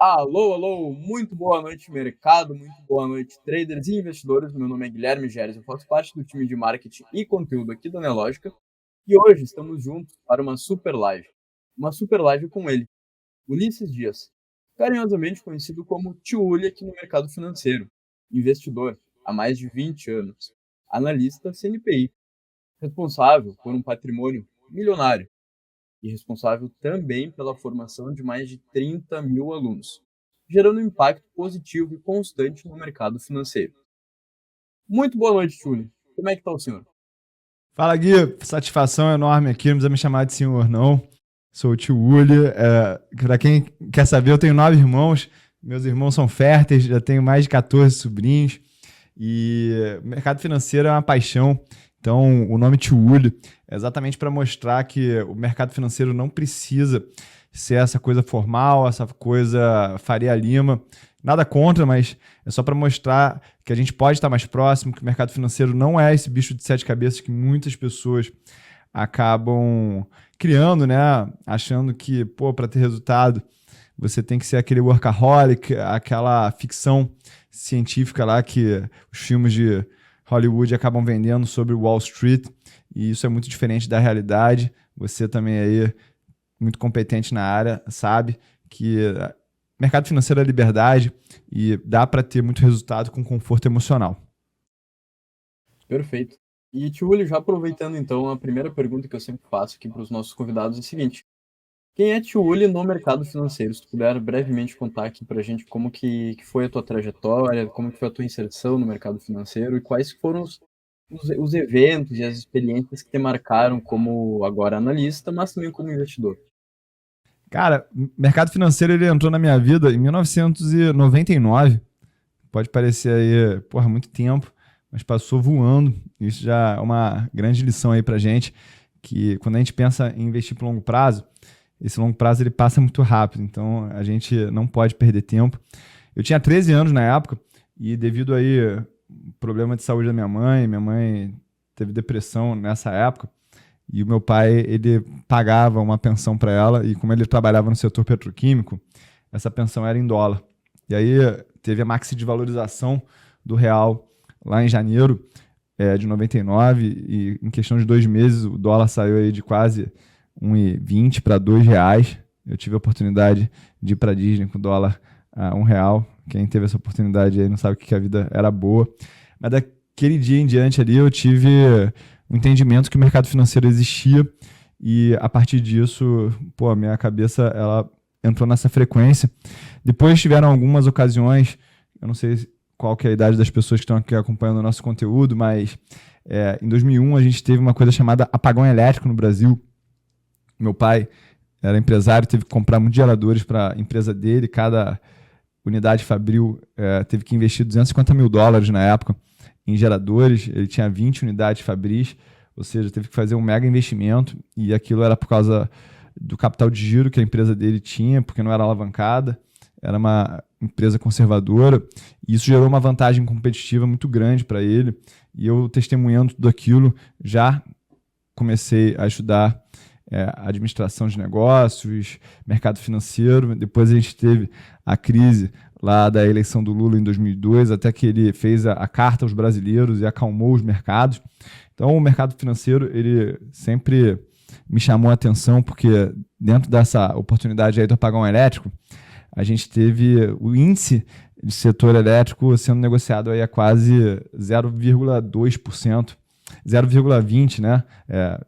Alô, alô, muito boa noite, mercado, muito boa noite, traders e investidores. Meu nome é Guilherme Geres, eu faço parte do time de marketing e conteúdo aqui da Nelogica e hoje estamos juntos para uma super live. Uma super live com ele, Ulisses Dias, carinhosamente conhecido como Tio Uli aqui no mercado financeiro, investidor há mais de 20 anos, analista CNPI, responsável por um patrimônio milionário e responsável também pela formação de mais de 30 mil alunos, gerando um impacto positivo e constante no mercado financeiro. Muito boa noite, Júlio. Como é que está o senhor? Fala, Gui. Satisfação enorme aqui. Não precisa me chamar de senhor, não. Sou o tio Uli. Para quem quer saber, eu tenho 9 irmãos. Meus irmãos são férteis, já tenho mais de 14 sobrinhos. E o mercado financeiro é uma paixão. Então, o nome tio Uli é exatamente para mostrar que o mercado financeiro não precisa ser essa coisa formal, essa coisa Faria Lima. Nada contra, mas é só para mostrar que a gente pode estar mais próximo, que o mercado financeiro não é esse bicho de 7 cabeças que muitas pessoas acabam criando, né? Achando que, para ter resultado, você tem que ser aquele workaholic, aquela ficção científica lá que os filmes de Hollywood acabam vendendo sobre Wall Street, e isso é muito diferente da realidade. Você também aí, muito competente na área, sabe que mercado financeiro é liberdade e dá para ter muito resultado com conforto emocional. Perfeito. E, tio Uli, já aproveitando então, a primeira pergunta que eu sempre faço aqui para os nossos convidados é a seguinte: quem é tio Uli no mercado financeiro? Se tu puder brevemente contar aqui para a gente como que foi a tua trajetória, como que foi a tua inserção no mercado financeiro e quais foram os eventos e as experiências que te marcaram como agora analista, mas também como investidor. Cara, o mercado financeiro ele entrou na minha vida em 1999. Pode parecer aí, muito tempo, mas passou voando. Isso já é uma grande lição aí pra gente, que quando a gente pensa em investir por longo prazo, esse longo prazo ele passa muito rápido, então a gente não pode perder tempo. Eu tinha 13 anos na época e devido aí problema de saúde da minha mãe teve depressão nessa época, e o meu pai, ele pagava uma pensão para ela, e como ele trabalhava no setor petroquímico, essa pensão era em dólar. E aí teve a maxi de valorização do real lá em janeiro de 99, e em questão de 2 meses o dólar saiu aí de quase 1,20 para R$ 2. Eu tive a oportunidade de ir para Disney com o dólar a R$ 1. Quem teve essa oportunidade aí não sabe que a vida era boa. Mas daquele dia em diante ali eu tive o entendimento que o mercado financeiro existia, e a partir disso, a minha cabeça ela entrou nessa frequência. Depois tiveram algumas ocasiões, eu não sei qual que é a idade das pessoas que estão aqui acompanhando o nosso conteúdo, mas em 2001 a gente teve uma coisa chamada apagão elétrico no Brasil. Meu pai era empresário, teve que comprar muitos geradores para a empresa dele, cada unidade fabril teve que investir US$250 mil na época em geradores. Ele tinha 20 unidades fabris, ou seja, teve que fazer um mega investimento, e aquilo era por causa do capital de giro que a empresa dele tinha, porque não era alavancada, era uma empresa conservadora, e isso gerou uma vantagem competitiva muito grande para ele, e eu, testemunhando tudo aquilo, já comecei a estudar administração de negócios, mercado financeiro. Depois a gente teve a crise lá da eleição do Lula em 2002, até que ele fez a carta aos brasileiros e acalmou os mercados. Então, o mercado financeiro ele sempre me chamou a atenção, porque dentro dessa oportunidade aí do apagão elétrico, a gente teve o índice de setor elétrico sendo negociado aí a quase 0,2%, 0,20%, né?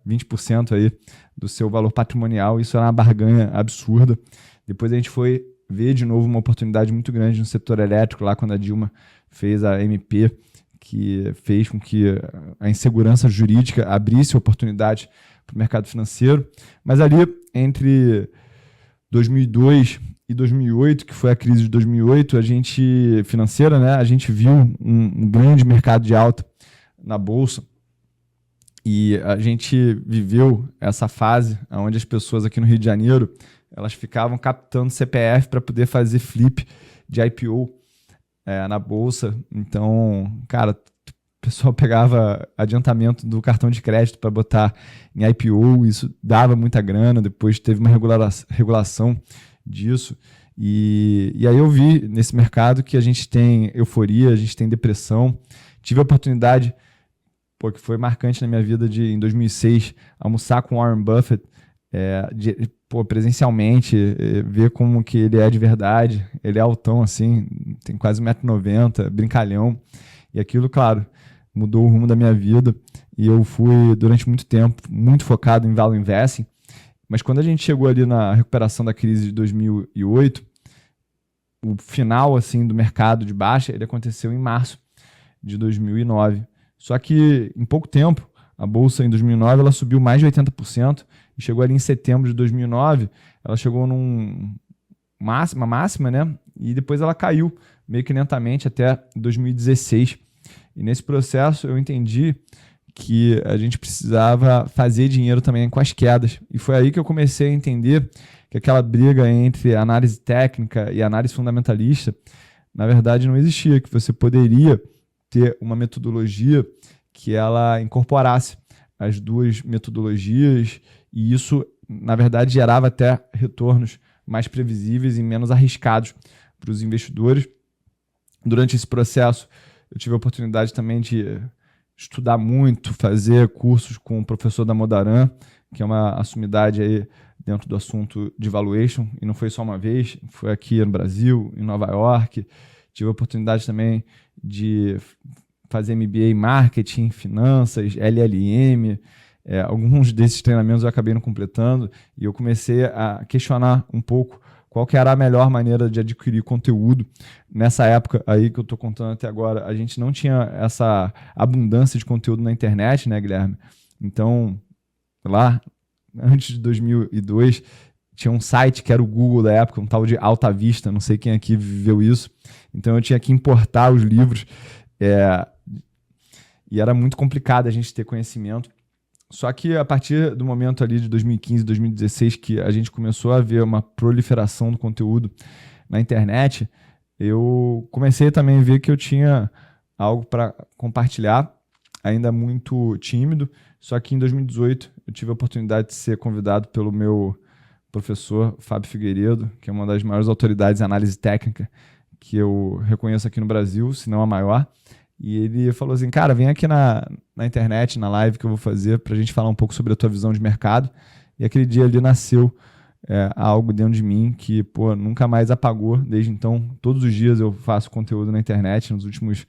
20% aí do seu valor patrimonial. Isso era uma barganha absurda. Depois a gente foi ver de novo uma oportunidade muito grande no setor elétrico, lá quando a Dilma fez a MP, que fez com que a insegurança jurídica abrisse oportunidade para o mercado financeiro. Mas ali, entre 2002 e 2008, que foi a crise de 2008, financeira, né, a gente viu um grande mercado de alta na Bolsa, e a gente viveu essa fase onde as pessoas aqui no Rio de Janeiro elas ficavam captando CPF para poder fazer flip de IPO na Bolsa. Então, cara, o pessoal pegava adiantamento do cartão de crédito para botar em IPO, isso dava muita grana. Depois teve uma regulação disso. E aí eu vi nesse mercado que a gente tem euforia, a gente tem depressão. Tive a oportunidade, que foi marcante na minha vida, de, em 2006, almoçar com Warren Buffett, presencialmente, ver como que ele é de verdade. Ele é altão, assim, tem quase 1,90 m, brincalhão. E aquilo, claro, mudou o rumo da minha vida. E eu fui, durante muito tempo, muito focado em value investing. Mas quando a gente chegou ali na recuperação da crise de 2008, o final, assim, do mercado de baixa, ele aconteceu em março de 2009. Só que, em pouco tempo, a bolsa em 2009 ela subiu mais de 80%, e chegou ali em setembro de 2009, ela chegou uma máxima, né? E depois ela caiu meio que lentamente até 2016. E nesse processo eu entendi que a gente precisava fazer dinheiro também com as quedas. E foi aí que eu comecei a entender que aquela briga entre análise técnica e análise fundamentalista, na verdade, não existia, que você poderia ter uma metodologia que ela incorporasse as duas metodologias, e isso, na verdade, gerava até retornos mais previsíveis e menos arriscados para os investidores. Durante esse processo, eu tive a oportunidade também de estudar muito, fazer cursos com o professor da Modaran, que é uma sumidade aí dentro do assunto de valuation, e não foi só uma vez, foi aqui no Brasil, em Nova York. Tive a oportunidade também de fazer MBA em marketing, finanças, LLM. Alguns desses treinamentos eu acabei não completando, e eu comecei a questionar um pouco qual que era a melhor maneira de adquirir conteúdo. Nessa época aí que eu estou contando até agora, a gente não tinha essa abundância de conteúdo na internet, né, Guilherme? Então, lá, antes de 2002, tinha um site que era o Google da época, um tal de Alta Vista, não sei quem aqui viveu isso. Então eu tinha que importar os livros, e era muito complicado a gente ter conhecimento. Só que a partir do momento ali de 2015, 2016, que a gente começou a ver uma proliferação do conteúdo na internet, eu comecei também a ver que eu tinha algo para compartilhar, ainda muito tímido. Só que em 2018 eu tive a oportunidade de ser convidado pelo meu professor Fábio Figueiredo, que é uma das maiores autoridades em análise técnica que eu reconheço aqui no Brasil, se não a maior. E ele falou assim, cara, vem aqui na internet, na live que eu vou fazer, pra gente falar um pouco sobre a tua visão de mercado. E aquele dia ali nasceu algo dentro de mim que, nunca mais apagou. Desde então, todos os dias eu faço conteúdo na internet, nos últimos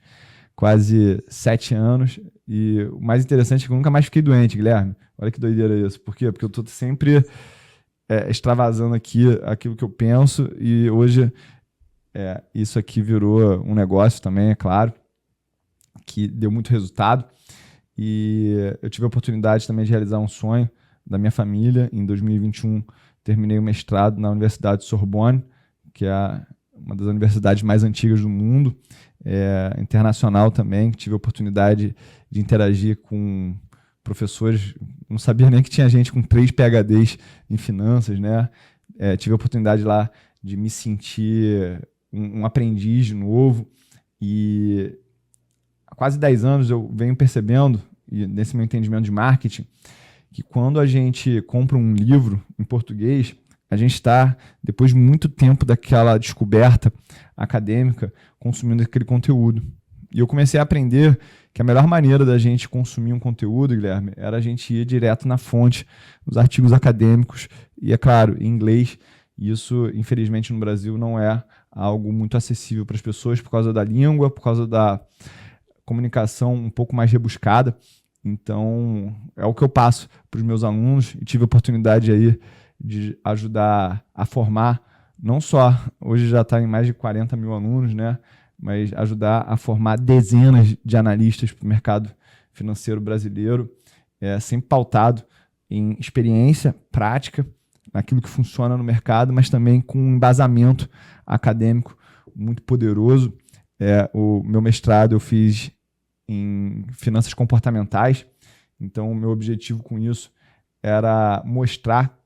quase 7 anos. E o mais interessante é que eu nunca mais fiquei doente, Guilherme. Olha que doideira isso. Por quê? Porque eu tô sempre extravasando aqui aquilo que eu penso, e hoje isso aqui virou um negócio também, é claro, que deu muito resultado. E eu tive a oportunidade também de realizar um sonho da minha família. Em 2021, terminei o mestrado na Universidade de Sorbonne, que é uma das universidades mais antigas do mundo, internacional também. Tive a oportunidade de interagir com professores, não sabia nem que tinha gente com 3 PhDs em finanças, né? Tive a oportunidade lá de me sentir um aprendiz novo, e há quase 10 anos eu venho percebendo, e nesse meu entendimento de marketing, que quando a gente compra um livro em português, a gente está, depois de muito tempo daquela descoberta acadêmica, consumindo aquele conteúdo. E eu comecei a aprender que a melhor maneira da gente consumir um conteúdo, Guilherme, era a gente ir direto na fonte, nos artigos acadêmicos, e é claro, em inglês. E isso, infelizmente, no Brasil não é algo muito acessível para as pessoas por causa da língua, por causa da comunicação um pouco mais rebuscada. Então, é o que eu passo para os meus alunos, e tive a oportunidade aí de ajudar a formar, não só, hoje já está em mais de 40 mil alunos, né? Mas ajudar a formar dezenas de analistas para o mercado financeiro brasileiro, sempre pautado em experiência prática, naquilo que funciona no mercado, mas também com um embasamento acadêmico muito poderoso. O meu mestrado eu fiz em finanças comportamentais, então o meu objetivo com isso era mostrar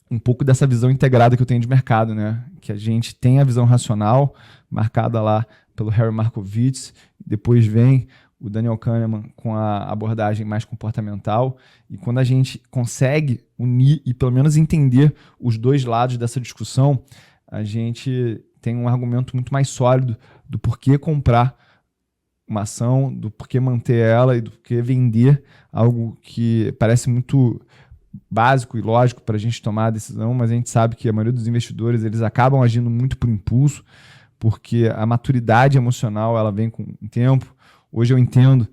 um pouco dessa visão integrada que eu tenho de mercado, né? Que a gente tem a visão racional, marcada lá pelo Harry Markowitz, depois vem o Daniel Kahneman com a abordagem mais comportamental, e quando a gente consegue unir e pelo menos entender os dois lados dessa discussão, a gente tem um argumento muito mais sólido do porquê comprar uma ação, do porquê manter ela e do porquê vender, algo que parece muito básico e lógico para a gente tomar a decisão, mas a gente sabe que a maioria dos investidores eles acabam agindo muito por impulso, porque a maturidade emocional ela vem com o tempo. Hoje eu entendo,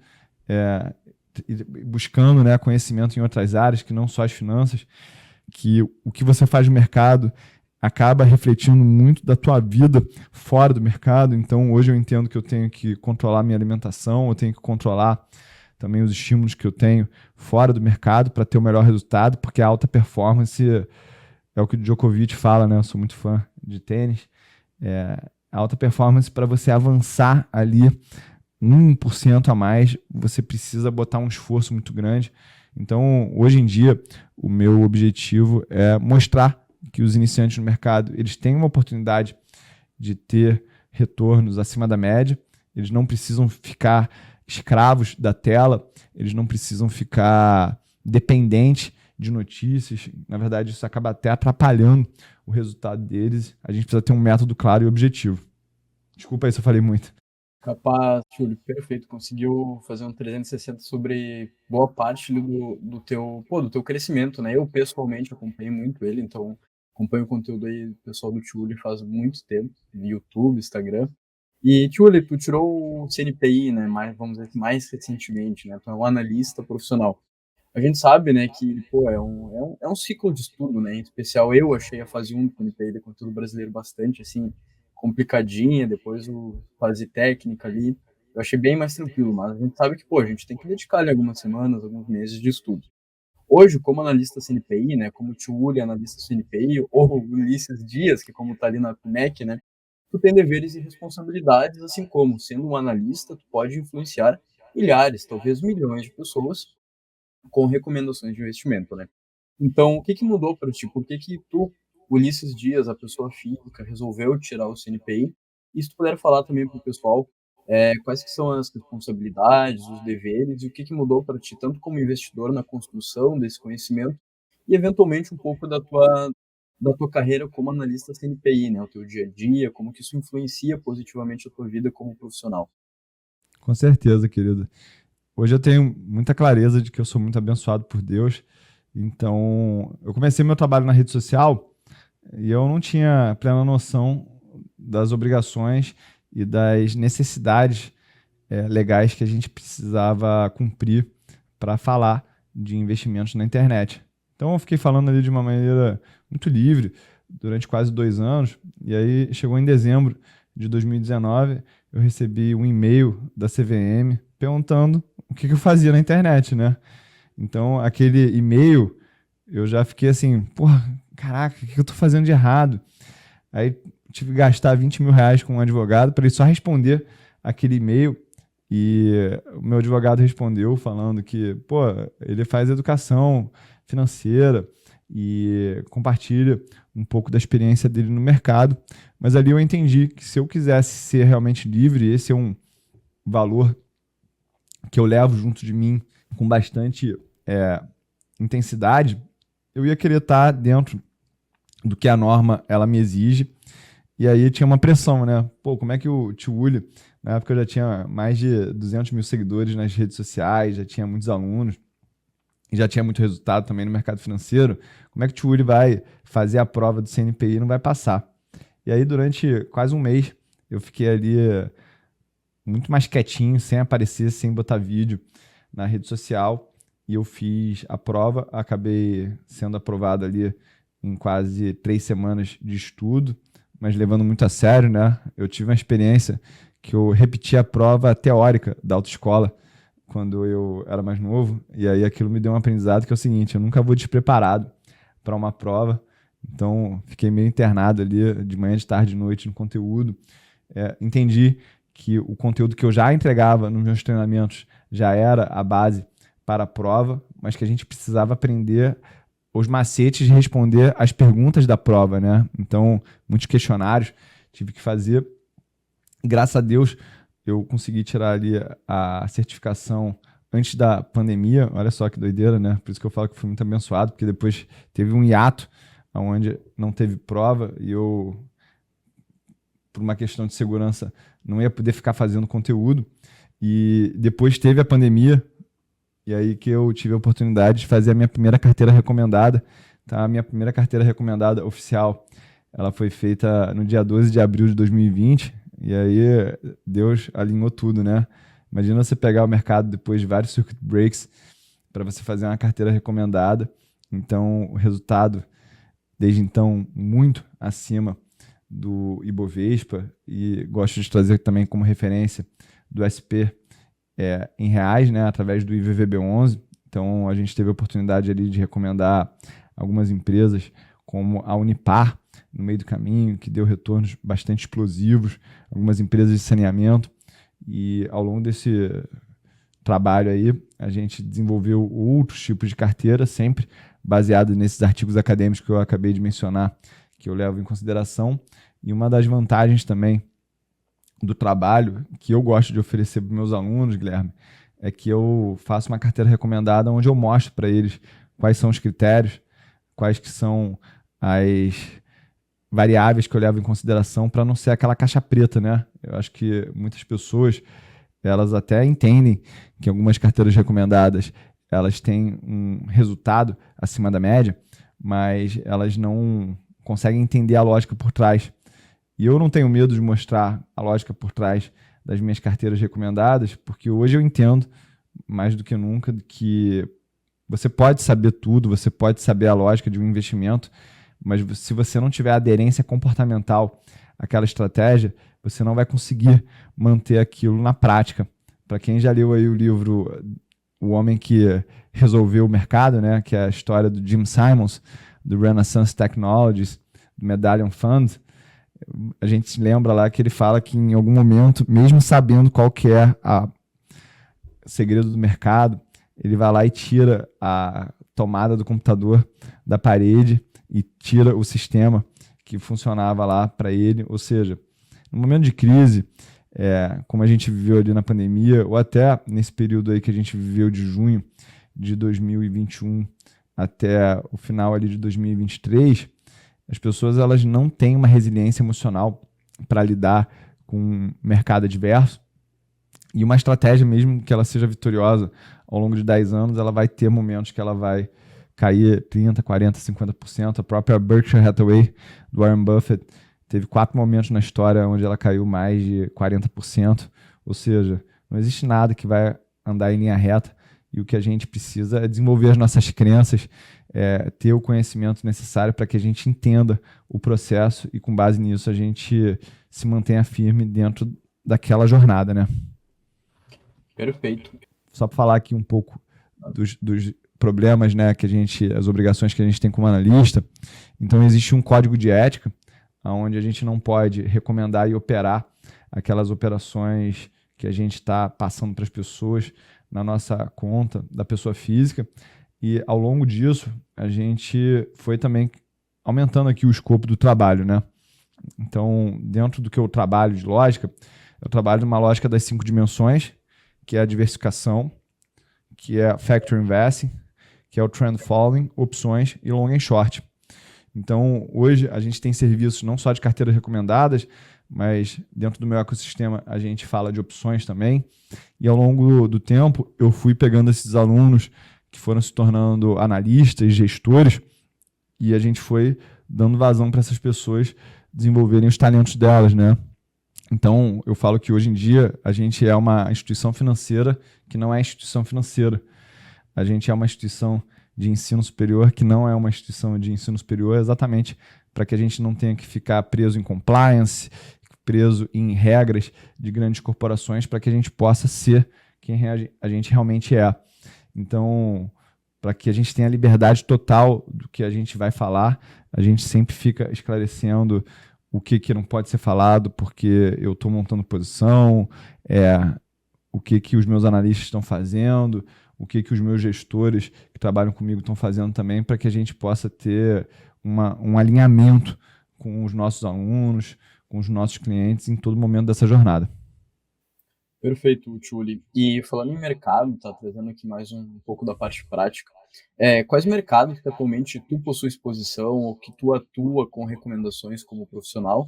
buscando, né, conhecimento em outras áreas, que não só as finanças, que o que você faz no mercado acaba refletindo muito da tua vida fora do mercado. Então hoje eu entendo que eu tenho que controlar minha alimentação, eu tenho que controlar também os estímulos que eu tenho fora do mercado para ter o melhor resultado, porque a alta performance é o que o Djokovic fala, né? Eu sou muito fã de tênis. A alta performance, para você avançar ali 1% a mais, você precisa botar um esforço muito grande. Então, hoje em dia, o meu objetivo é mostrar que os iniciantes no mercado eles têm uma oportunidade de ter retornos acima da média, eles não precisam ficar escravos da tela, eles não precisam ficar dependentes de notícias. Na verdade, isso acaba até atrapalhando o resultado deles. A gente precisa ter um método claro e objetivo. Desculpa aí se eu falei muito. Capaz, Júlio, perfeito. Conseguiu fazer um 360 sobre boa parte do teu crescimento, né? Eu, pessoalmente, acompanho muito ele, então acompanho o conteúdo aí do pessoal do Júlio faz muito tempo, no YouTube, Instagram. E, Júlio, tu tirou o CNPI, né? Vamos dizer, mais recentemente, né? Tu é um analista profissional. A gente sabe, né, que, pô, é um ciclo de estudo, né? Em especial eu achei a fase 1 do CNPI de conteúdo brasileiro bastante, assim, complicadinha, depois fase técnica ali, eu achei bem mais tranquilo, mas a gente sabe que, pô, a gente tem que dedicar ali algumas semanas, alguns meses de estudo. Hoje, como analista CNPI, né, como o Tiuli, analista CNPI, ou o Ulisses Dias, que como tá ali na PMEC, né, tu tem deveres e responsabilidades, assim como, sendo um analista, tu pode influenciar milhares, talvez milhões de pessoas com recomendações de investimento, né? Então, o que que mudou para ti? Por que que tu, Ulisses Dias, a pessoa física, resolveu tirar o CNPI? E se tu puder falar também para o pessoal quais que são as responsabilidades, os deveres e o que que mudou para ti, tanto como investidor na construção desse conhecimento e eventualmente um pouco da tua carreira como analista CNPI, né? O teu dia a dia, como que isso influencia positivamente a tua vida como profissional. Com certeza, querido. Hoje eu tenho muita clareza de que eu sou muito abençoado por Deus. Então, eu comecei meu trabalho na rede social e eu não tinha plena noção das obrigações e das necessidades legais que a gente precisava cumprir para falar de investimentos na internet. Então, eu fiquei falando ali de uma maneira muito livre durante quase 2 anos. E aí, chegou em dezembro de 2019, eu recebi um e-mail da CVM perguntando o que eu fazia na internet, né? Então, aquele e-mail, eu já fiquei assim, porra, caraca, o que eu tô fazendo de errado? Aí tive que gastar R$ 20.000 com um advogado para ele só responder aquele e-mail. E o meu advogado respondeu falando que, pô, ele faz educação financeira e compartilha um pouco da experiência dele no mercado. Mas ali eu entendi que se eu quisesse ser realmente livre, esse é um valor que eu levo junto de mim com bastante intensidade, eu ia querer estar dentro do que a norma ela me exige. E aí tinha uma pressão, né? Pô, como é que o Tiuli, na época eu já tinha mais de 200 mil seguidores nas redes sociais, já tinha muitos alunos, e já tinha muito resultado também no mercado financeiro, como é que o Tiuli vai fazer a prova do CNPI e não vai passar? E aí durante quase um mês eu fiquei ali muito mais quietinho, sem aparecer, sem botar vídeo na rede social, e eu fiz a prova, acabei sendo aprovado ali em quase 3 semanas de estudo, mas levando muito a sério, né? Eu tive uma experiência que eu repeti a prova teórica da autoescola quando eu era mais novo, e aí aquilo me deu um aprendizado que é o seguinte: eu nunca vou despreparado para uma prova, então fiquei meio internado ali de manhã, de tarde, de noite no conteúdo. Entendi que o conteúdo que eu já entregava nos meus treinamentos já era a base para a prova, mas que a gente precisava aprender os macetes de responder as perguntas da prova, né? Então, muitos questionários tive que fazer. E, graças a Deus, eu consegui tirar ali a certificação antes da pandemia. Olha só que doideira, né? Por isso que eu falo que fui muito abençoado, porque depois teve um hiato onde não teve prova e eu, por uma questão de segurança, não ia poder ficar fazendo conteúdo. E depois teve a pandemia, e aí que eu tive a oportunidade de fazer a minha primeira carteira recomendada. Tá? A minha primeira carteira recomendada oficial, ela foi feita no dia 12 de abril de 2020, e aí Deus alinhou tudo, né? Imagina você pegar o mercado depois de vários circuit breaks para você fazer uma carteira recomendada. Então, o resultado, desde então, muito acima do Ibovespa, e gosto de trazer também como referência do SP em reais, né, através do IVVB11. Então, a gente teve a oportunidade ali de recomendar algumas empresas como a Unipar, no meio do caminho, que deu retornos bastante explosivos, algumas empresas de saneamento, e ao longo desse trabalho aí, a gente desenvolveu outros tipos de carteira, sempre baseado nesses artigos acadêmicos que eu acabei de mencionar, que eu levo em consideração. E uma das vantagens também do trabalho que eu gosto de oferecer para os meus alunos, Guilherme, é que eu faço uma carteira recomendada onde eu mostro para eles quais são os critérios, quais que são as variáveis que eu levo em consideração para não ser aquela caixa preta, né? Eu acho que muitas pessoas, elas até entendem que algumas carteiras recomendadas, elas têm um resultado acima da média, mas elas não conseguem entender a lógica por trás. E eu não tenho medo de mostrar a lógica por trás das minhas carteiras recomendadas, porque hoje eu entendo, mais do que nunca, que você pode saber tudo, você pode saber a lógica de um investimento, mas se você não tiver aderência comportamental àquela estratégia, você não vai conseguir manter aquilo na prática. Para quem já leu aí o livro O Homem que Resolveu o Mercado, né, que é a história do Jim Simons, do Renaissance Technologies, do Medallion Fund, a gente lembra lá que ele fala que em algum momento, mesmo sabendo qual que é o segredo do mercado, ele vai lá e tira a tomada do computador da parede e tira o sistema que funcionava lá para ele. Ou seja, no momento de crise, como a gente viveu ali na pandemia, ou até nesse período aí que a gente viveu de junho de 2021 até o final ali de 2023, as pessoas elas não têm uma resiliência emocional para lidar com um mercado adverso, e uma estratégia, mesmo que ela seja vitoriosa ao longo de 10 anos, ela vai ter momentos que ela vai cair 30%, 40%, 50%. A própria Berkshire Hathaway, do Warren Buffett, teve 4 momentos na história onde ela caiu mais de 40%. Ou seja, não existe nada que vai andar em linha reta, e o que a gente precisa é desenvolver as nossas crenças, ter o conhecimento necessário para que a gente entenda o processo e, com base nisso, a gente se mantenha firme dentro daquela jornada, né? Perfeito. Só para falar aqui um pouco dos problemas, né, as obrigações que a gente tem como analista. Então, existe um código de ética onde a gente não pode recomendar e operar aquelas operações que a gente está passando para as pessoas na nossa conta da pessoa física. E ao longo disso, a gente foi também aumentando aqui o escopo do trabalho, né? Então, dentro do que eu trabalho de lógica, eu trabalho numa lógica das 5 dimensões, que é a diversificação, que é factor investing, que é o trend following, opções e long and short. Então, hoje a gente tem serviços não só de carteiras recomendadas, mas dentro do meu ecossistema a gente fala de opções também. E ao longo do tempo eu fui pegando esses alunos que foram se tornando analistas, gestores, e a gente foi dando vazão para essas pessoas desenvolverem os talentos delas, né? Então, eu falo que hoje em dia a gente é uma instituição financeira que não é instituição financeira. A gente é uma instituição de ensino superior que não é uma instituição de ensino superior, exatamente para que a gente não tenha que ficar preso em compliance, preso em regras de grandes corporações, para que a gente possa ser quem a gente realmente é. Então, para que a gente tenha liberdade total do que a gente vai falar, a gente sempre fica esclarecendo o que não pode ser falado, porque eu estou montando posição, o que os meus analistas estão fazendo, o que os meus gestores que trabalham comigo estão fazendo também, para que a gente possa ter um alinhamento com os nossos alunos, com os nossos clientes em todo momento dessa jornada. Perfeito, Tchuli. E falando em mercado, tá trazendo aqui mais um pouco da parte prática. Quais mercados que atualmente tu possui exposição ou que tu atua com recomendações como profissional?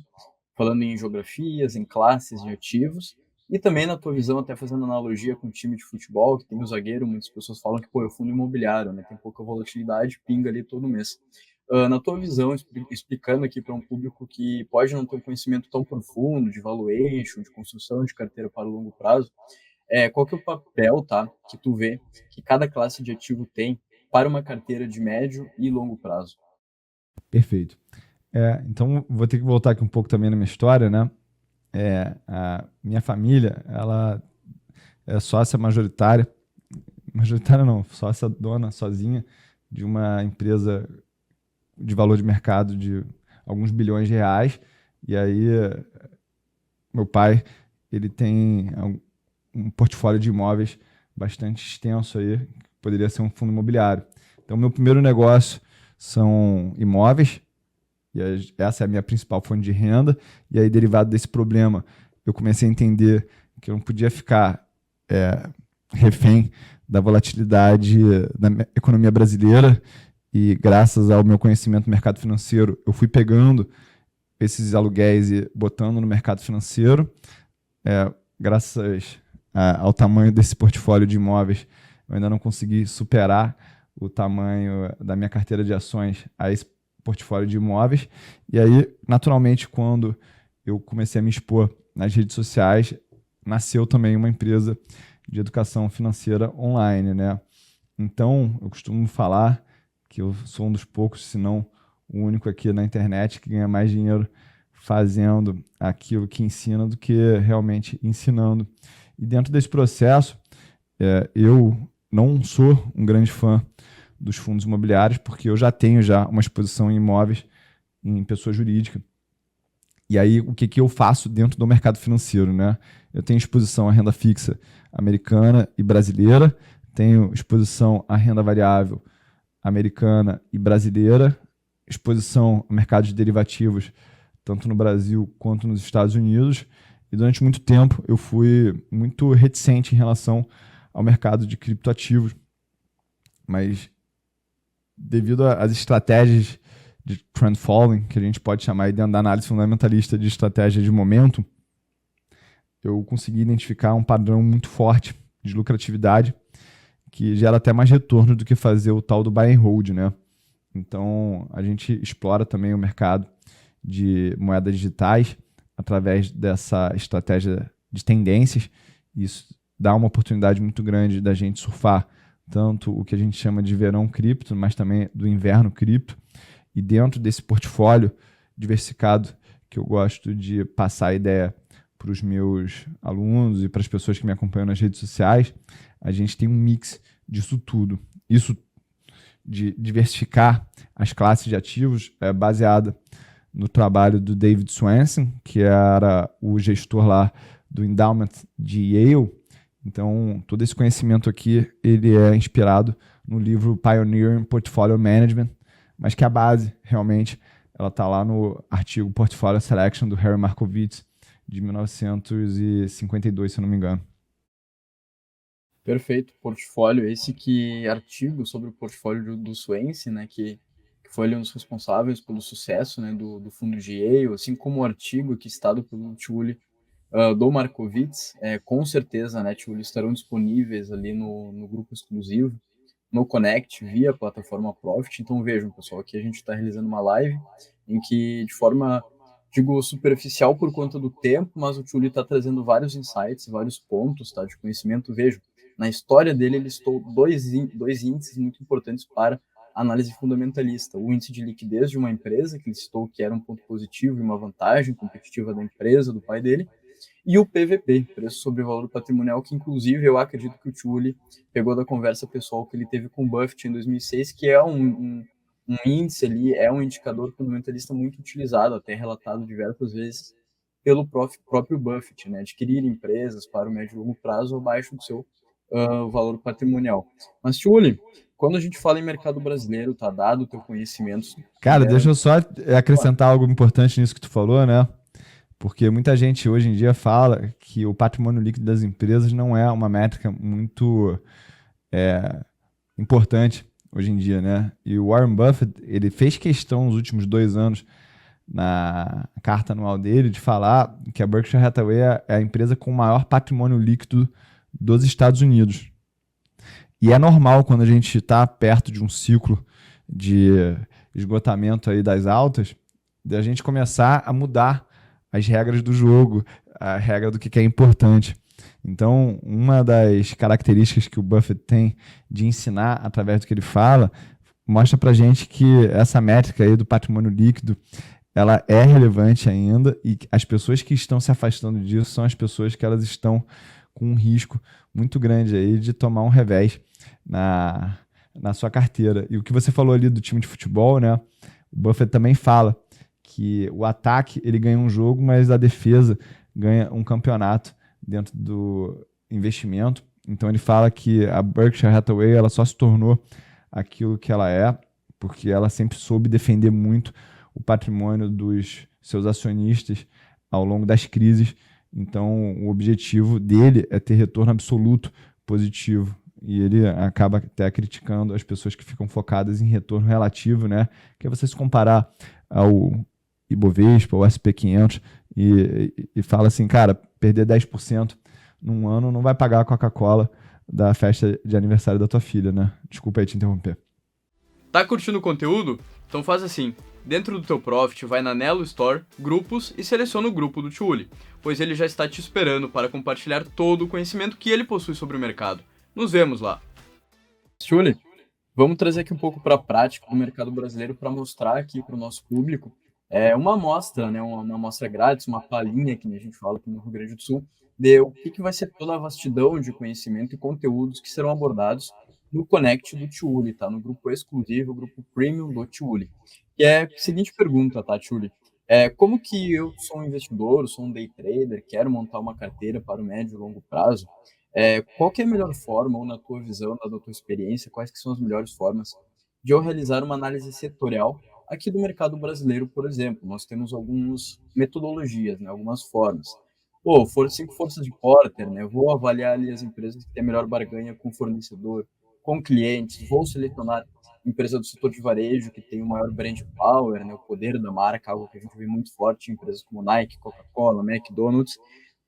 Falando em geografias, em classes de ativos, e também na tua visão, até fazendo analogia com o time de futebol, que tem o zagueiro, muitas pessoas falam que, pô, é o fundo imobiliário, né? Tem pouca volatilidade, pinga ali todo mês. Na tua visão, explicando aqui para um público que pode não ter um conhecimento tão profundo de valuation, de construção de carteira para o longo prazo, qual que é o papel, tá, que tu vê que cada classe de ativo tem para uma carteira de médio e longo prazo? Perfeito. Então, vou ter que voltar aqui um pouco também na minha história, né? A minha família, ela é sócia majoritária não, sócia dona sozinha de uma empresa de valor de mercado de alguns bilhões de reais. E aí, meu pai, ele tem um portfólio de imóveis bastante extenso aí, que poderia ser um fundo imobiliário. Então, meu primeiro negócio são imóveis, e essa é a minha principal fonte de renda. E aí, derivado desse problema, eu comecei a entender que eu não podia ficar refém da volatilidade da economia brasileira. E graças ao meu conhecimento do mercado financeiro, eu fui pegando esses aluguéis e botando no mercado financeiro. Graças ao tamanho desse portfólio de imóveis, eu ainda não consegui superar o tamanho da minha carteira de ações a esse portfólio de imóveis. E aí, naturalmente, quando eu comecei a me expor nas redes sociais, nasceu também uma empresa de educação financeira online, né? Então, eu costumo falar que eu sou um dos poucos, se não o único aqui na internet que ganha mais dinheiro fazendo aquilo que ensina do que realmente ensinando. E dentro desse processo, eu não sou um grande fã dos fundos imobiliários, porque eu já tenho uma exposição em imóveis em pessoa jurídica. E aí, o que eu faço dentro do mercado financeiro, né? Eu tenho exposição à renda fixa americana e brasileira, tenho exposição à renda variável americana e brasileira, exposição a mercados de derivativos, tanto no Brasil quanto nos Estados Unidos. E durante muito tempo eu fui muito reticente em relação ao mercado de criptoativos. Mas devido às estratégias de trend following, que a gente pode chamar aí dentro da análise fundamentalista de estratégia de momento, eu consegui identificar um padrão muito forte de lucratividade que gera até mais retorno do que fazer o tal do buy and hold, né? Então, a gente explora também o mercado de moedas digitais através dessa estratégia de tendências. Isso dá uma oportunidade muito grande da gente surfar tanto o que a gente chama de verão cripto, mas também do inverno cripto. E dentro desse portfólio diversificado que eu gosto de passar a ideia para os meus alunos e para as pessoas que me acompanham nas redes sociais, a gente tem um mix disso tudo. Isso de diversificar as classes de ativos é baseada no trabalho do David Swensen, que era o gestor lá do Endowment de Yale. Então, todo esse conhecimento aqui, ele é inspirado no livro Pioneering Portfolio Management, mas que a base, realmente, ela está lá no artigo Portfolio Selection do Harry Markowitz, de 1952, se eu não me engano. Perfeito, portfólio, artigo sobre o portfólio do Swansea, né, que foi ali um dos responsáveis pelo sucesso, né, do fundo de Yale, assim como o artigo aqui citado pelo Tchuli, do Markowitz, com certeza, né, Tchuli, estarão disponíveis ali no grupo exclusivo, no Connect, via plataforma Profit. Então vejam, pessoal, aqui a gente está realizando uma live em que, de forma, digo, superficial por conta do tempo, mas o Tchuli está trazendo vários insights, vários pontos, tá, de conhecimento. Vejam, na história dele, ele listou dois índices muito importantes para análise fundamentalista. O índice de liquidez de uma empresa, que ele citou que era um ponto positivo e uma vantagem competitiva da empresa, do pai dele, e o PVP, preço sobre valor patrimonial, que inclusive eu acredito que o Tchuli pegou da conversa pessoal que ele teve com o Buffett em 2006, que é um índice ali, é um indicador fundamentalista muito utilizado, até relatado diversas vezes pelo próprio Buffett, né? Adquirir empresas para o médio e longo prazo abaixo do seu valor patrimonial. Mas, Tchuli, quando a gente fala em mercado brasileiro, tá dado o teu conhecimento, se Cara, puder... deixa eu só acrescentar algo importante nisso que tu falou, né? Porque muita gente hoje em dia fala que o patrimônio líquido das empresas não é uma métrica muito importante hoje em dia, né? E o Warren Buffett, ele fez questão nos últimos 2 anos, na carta anual dele, de falar que a Berkshire Hathaway é a empresa com o maior patrimônio líquido dos Estados Unidos. E é normal, quando a gente está perto de um ciclo de esgotamento aí das altas, da gente começar a mudar as regras do jogo, a regra do que é importante. Então, uma das características que o Buffett tem de ensinar através do que ele fala, mostra pra gente que essa métrica aí do patrimônio líquido, ela é relevante ainda, e as pessoas que estão se afastando disso são as pessoas que elas estão com um risco muito grande aí de tomar um revés na sua carteira. E o que você falou ali do time de futebol, né? O Buffett também fala que o ataque ele ganha um jogo, mas a defesa ganha um campeonato dentro do investimento. Então ele fala que a Berkshire Hathaway ela só se tornou aquilo que ela é porque ela sempre soube defender muito o patrimônio dos seus acionistas ao longo das crises. Então o objetivo dele é ter retorno absoluto positivo. E ele acaba até criticando as pessoas que ficam focadas em retorno relativo, né? Que é você se comparar ao Ibovespa, ao SP500 e fala assim, cara, perder 10% num ano não vai pagar a Coca-Cola da festa de aniversário da tua filha, né? Desculpa aí te interromper. Tá curtindo o conteúdo? Então faz assim, dentro do teu Profit, vai na Nelo Store, Grupos e seleciona o grupo do Tiuli, pois ele já está te esperando para compartilhar todo o conhecimento que ele possui sobre o mercado. Nos vemos lá. Tiuli, vamos trazer aqui um pouco para a prática do mercado brasileiro para mostrar aqui para o nosso público uma amostra, né, uma amostra grátis, uma palhinha que a gente fala aqui no Rio Grande do Sul, de o que vai ser toda a vastidão de conhecimento e conteúdos que serão abordados no Connect do Tiuli, tá? No grupo exclusivo, o grupo Premium do Tiuli. E é a seguinte pergunta, tá, Tiuli? Como que eu sou um investidor, sou um day trader, quero montar uma carteira para o médio e longo prazo? Qual que é a melhor forma, ou na tua visão, na tua experiência, quais que são as melhores formas de eu realizar uma análise setorial aqui do mercado brasileiro, por exemplo? Nós temos algumas metodologias, né, algumas formas. Pô, 5 forças de Porter, né? Eu vou avaliar ali as empresas que têm a melhor barganha com o fornecedor, com clientes, vou selecionar empresa do setor de varejo que tem o maior brand power, né, o poder da marca, algo que a gente vê muito forte em empresas como Nike, Coca-Cola, McDonald's.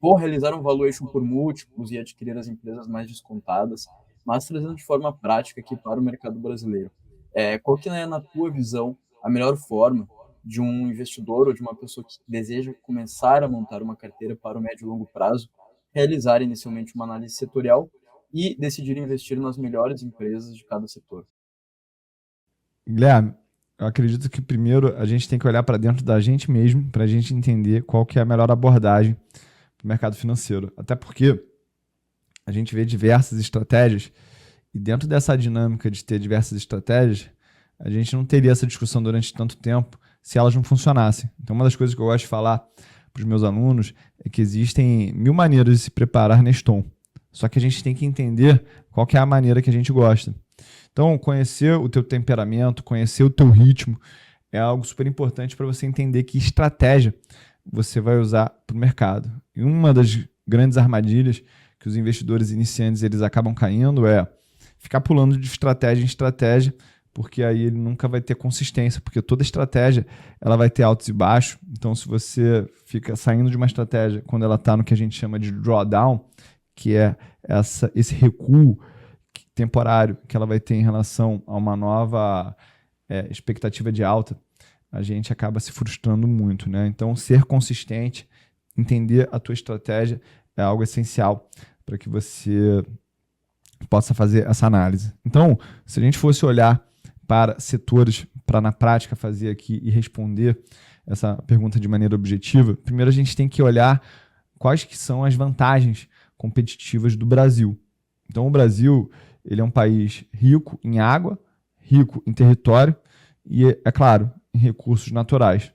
Vou realizar um valuation por múltiplos e adquirir as empresas mais descontadas, mas trazendo de forma prática aqui para o mercado brasileiro. Qual que é, na tua visão, a melhor forma de um investidor ou de uma pessoa que deseja começar a montar uma carteira para o médio e longo prazo, realizar inicialmente uma análise setorial e decidir investir nas melhores empresas de cada setor? Guilherme, eu acredito que primeiro a gente tem que olhar para dentro da gente mesmo para a gente entender qual que é a melhor abordagem para o mercado financeiro. Até porque a gente vê diversas estratégias e dentro dessa dinâmica de ter diversas estratégias, a gente não teria essa discussão durante tanto tempo se elas não funcionassem. Então, uma das coisas que eu gosto de falar para os meus alunos é que existem 1000 maneiras de se preparar nesse tom. Só que a gente tem que entender qual que é a maneira que a gente gosta. Então, conhecer o teu temperamento, conhecer o teu ritmo é algo super importante para você entender que estratégia você vai usar para o mercado. E uma das grandes armadilhas que os investidores iniciantes eles acabam caindo é ficar pulando de estratégia em estratégia, porque aí ele nunca vai ter consistência, porque toda estratégia ela vai ter altos e baixos. Então, se você fica saindo de uma estratégia quando ela está no que a gente chama de drawdown, que é esse recuo temporário que ela vai ter em relação a uma nova expectativa de alta, a gente acaba se frustrando muito, né? Então, ser consistente, entender a tua estratégia é algo essencial para que você possa fazer essa análise. Então, se a gente fosse olhar para setores, para na prática fazer aqui e responder essa pergunta de maneira objetiva, primeiro a gente tem que olhar quais que são as vantagens competitivas do Brasil. Então, o Brasil ele é um país rico em água, rico em território e, é claro, em recursos naturais.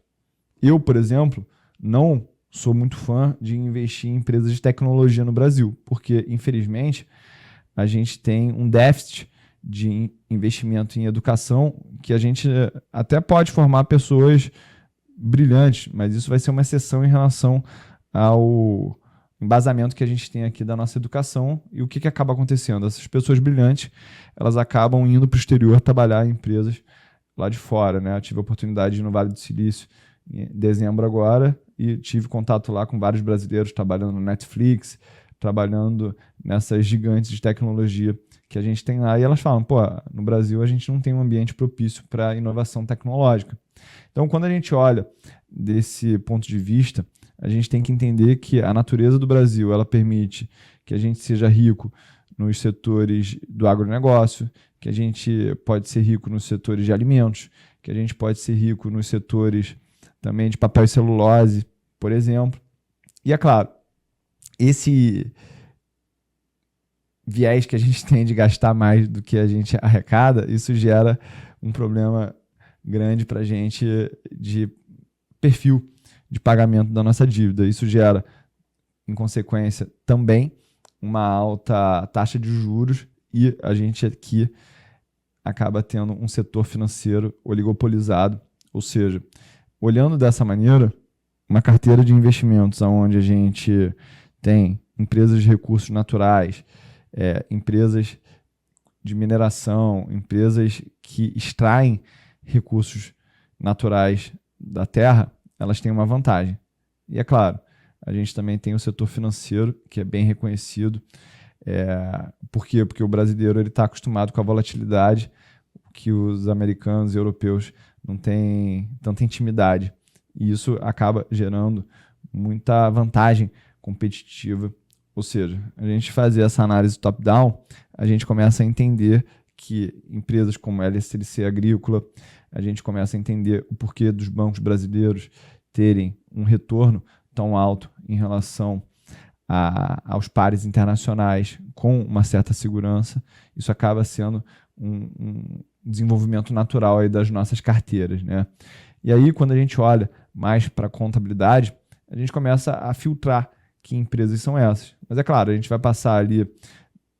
Eu, por exemplo, não sou muito fã de investir em empresas de tecnologia no Brasil, porque, infelizmente, a gente tem um déficit de investimento em educação que a gente até pode formar pessoas brilhantes, mas isso vai ser uma exceção em relação ao embasamento que a gente tem aqui da nossa educação. E o que acaba acontecendo? Essas pessoas brilhantes, elas acabam indo para o exterior trabalhar em empresas lá de fora, né? Eu tive a oportunidade de ir no Vale do Silício em dezembro agora e tive contato lá com vários brasileiros trabalhando no Netflix, trabalhando nessas gigantes de tecnologia que a gente tem lá, e elas falam, pô, no Brasil a gente não tem um ambiente propício para inovação tecnológica. Então, quando a gente olha desse ponto de vista, a gente tem que entender que a natureza do Brasil, ela permite que a gente seja rico nos setores do agronegócio, que a gente pode ser rico nos setores de alimentos, que a gente pode ser rico nos setores também de papel e celulose, por exemplo. E é claro, esse viés que a gente tem de gastar mais do que a gente arrecada, isso gera um problema grande para a gente de perfil de pagamento da nossa dívida. Isso gera, em consequência, também uma alta taxa de juros e a gente aqui acaba tendo um setor financeiro oligopolizado, ou seja, olhando dessa maneira, uma carteira de investimentos onde a gente tem empresas de recursos naturais, empresas de mineração, empresas que extraem recursos naturais da terra, elas têm uma vantagem. E é claro, a gente também tem o setor financeiro, que é bem reconhecido. Por quê? Porque o brasileiro está acostumado com a volatilidade que os americanos e europeus não têm tanta intimidade. E isso acaba gerando muita vantagem competitiva. Ou seja, a gente fazer essa análise top-down, a gente começa a entender que empresas como a LSLC Agrícola, a gente começa a entender o porquê dos bancos brasileiros terem um retorno tão alto em relação aos pares internacionais com uma certa segurança. Isso acaba sendo um desenvolvimento natural aí das nossas carteiras, né? E aí, quando a gente olha mais para a contabilidade, a gente começa a filtrar que empresas são essas. Mas é claro, a gente vai passar ali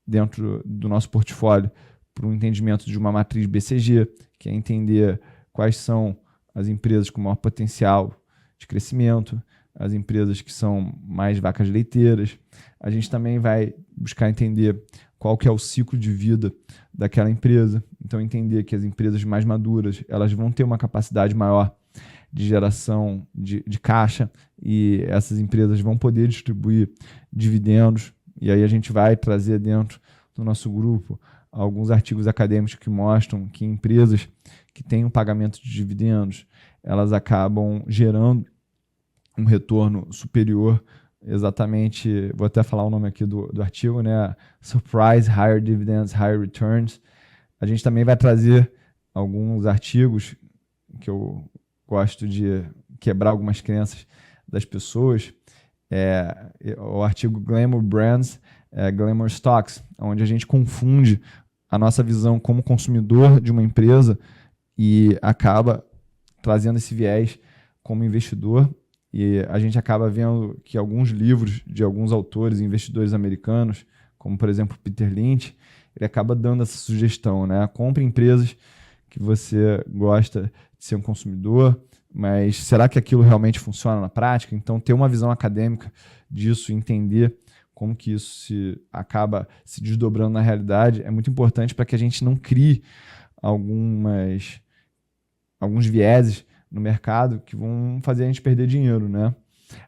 dentro do nosso portfólio por um entendimento de uma matriz BCG, que é entender quais são as empresas com maior potencial de crescimento, as empresas que são mais vacas leiteiras. A gente também vai buscar entender qual que é o ciclo de vida daquela empresa. Então, entender que as empresas mais maduras, elas vão ter uma capacidade maior de geração de caixa e essas empresas vão poder distribuir dividendos. E aí a gente vai trazer dentro do nosso grupo alguns artigos acadêmicos que mostram que empresas que têm um pagamento de dividendos, elas acabam gerando um retorno superior, exatamente, vou até falar o nome aqui do artigo, né? Surprise, Higher Dividends, Higher Returns. A gente também vai trazer alguns artigos que eu gosto de quebrar algumas crenças das pessoas. O artigo Glamour Brands, Glamour Stocks, onde a gente confunde a nossa visão como consumidor de uma empresa e acaba trazendo esse viés como investidor. E a gente acaba vendo que alguns livros de alguns autores e investidores americanos, como por exemplo Peter Lynch, ele acaba dando essa sugestão, né? Compre empresas que você gosta de ser um consumidor, mas será que aquilo realmente funciona na prática? Então, ter uma visão acadêmica disso, entender como que isso acaba se desdobrando na realidade, é muito importante para que a gente não crie alguns vieses no mercado que vão fazer a gente perder dinheiro, né?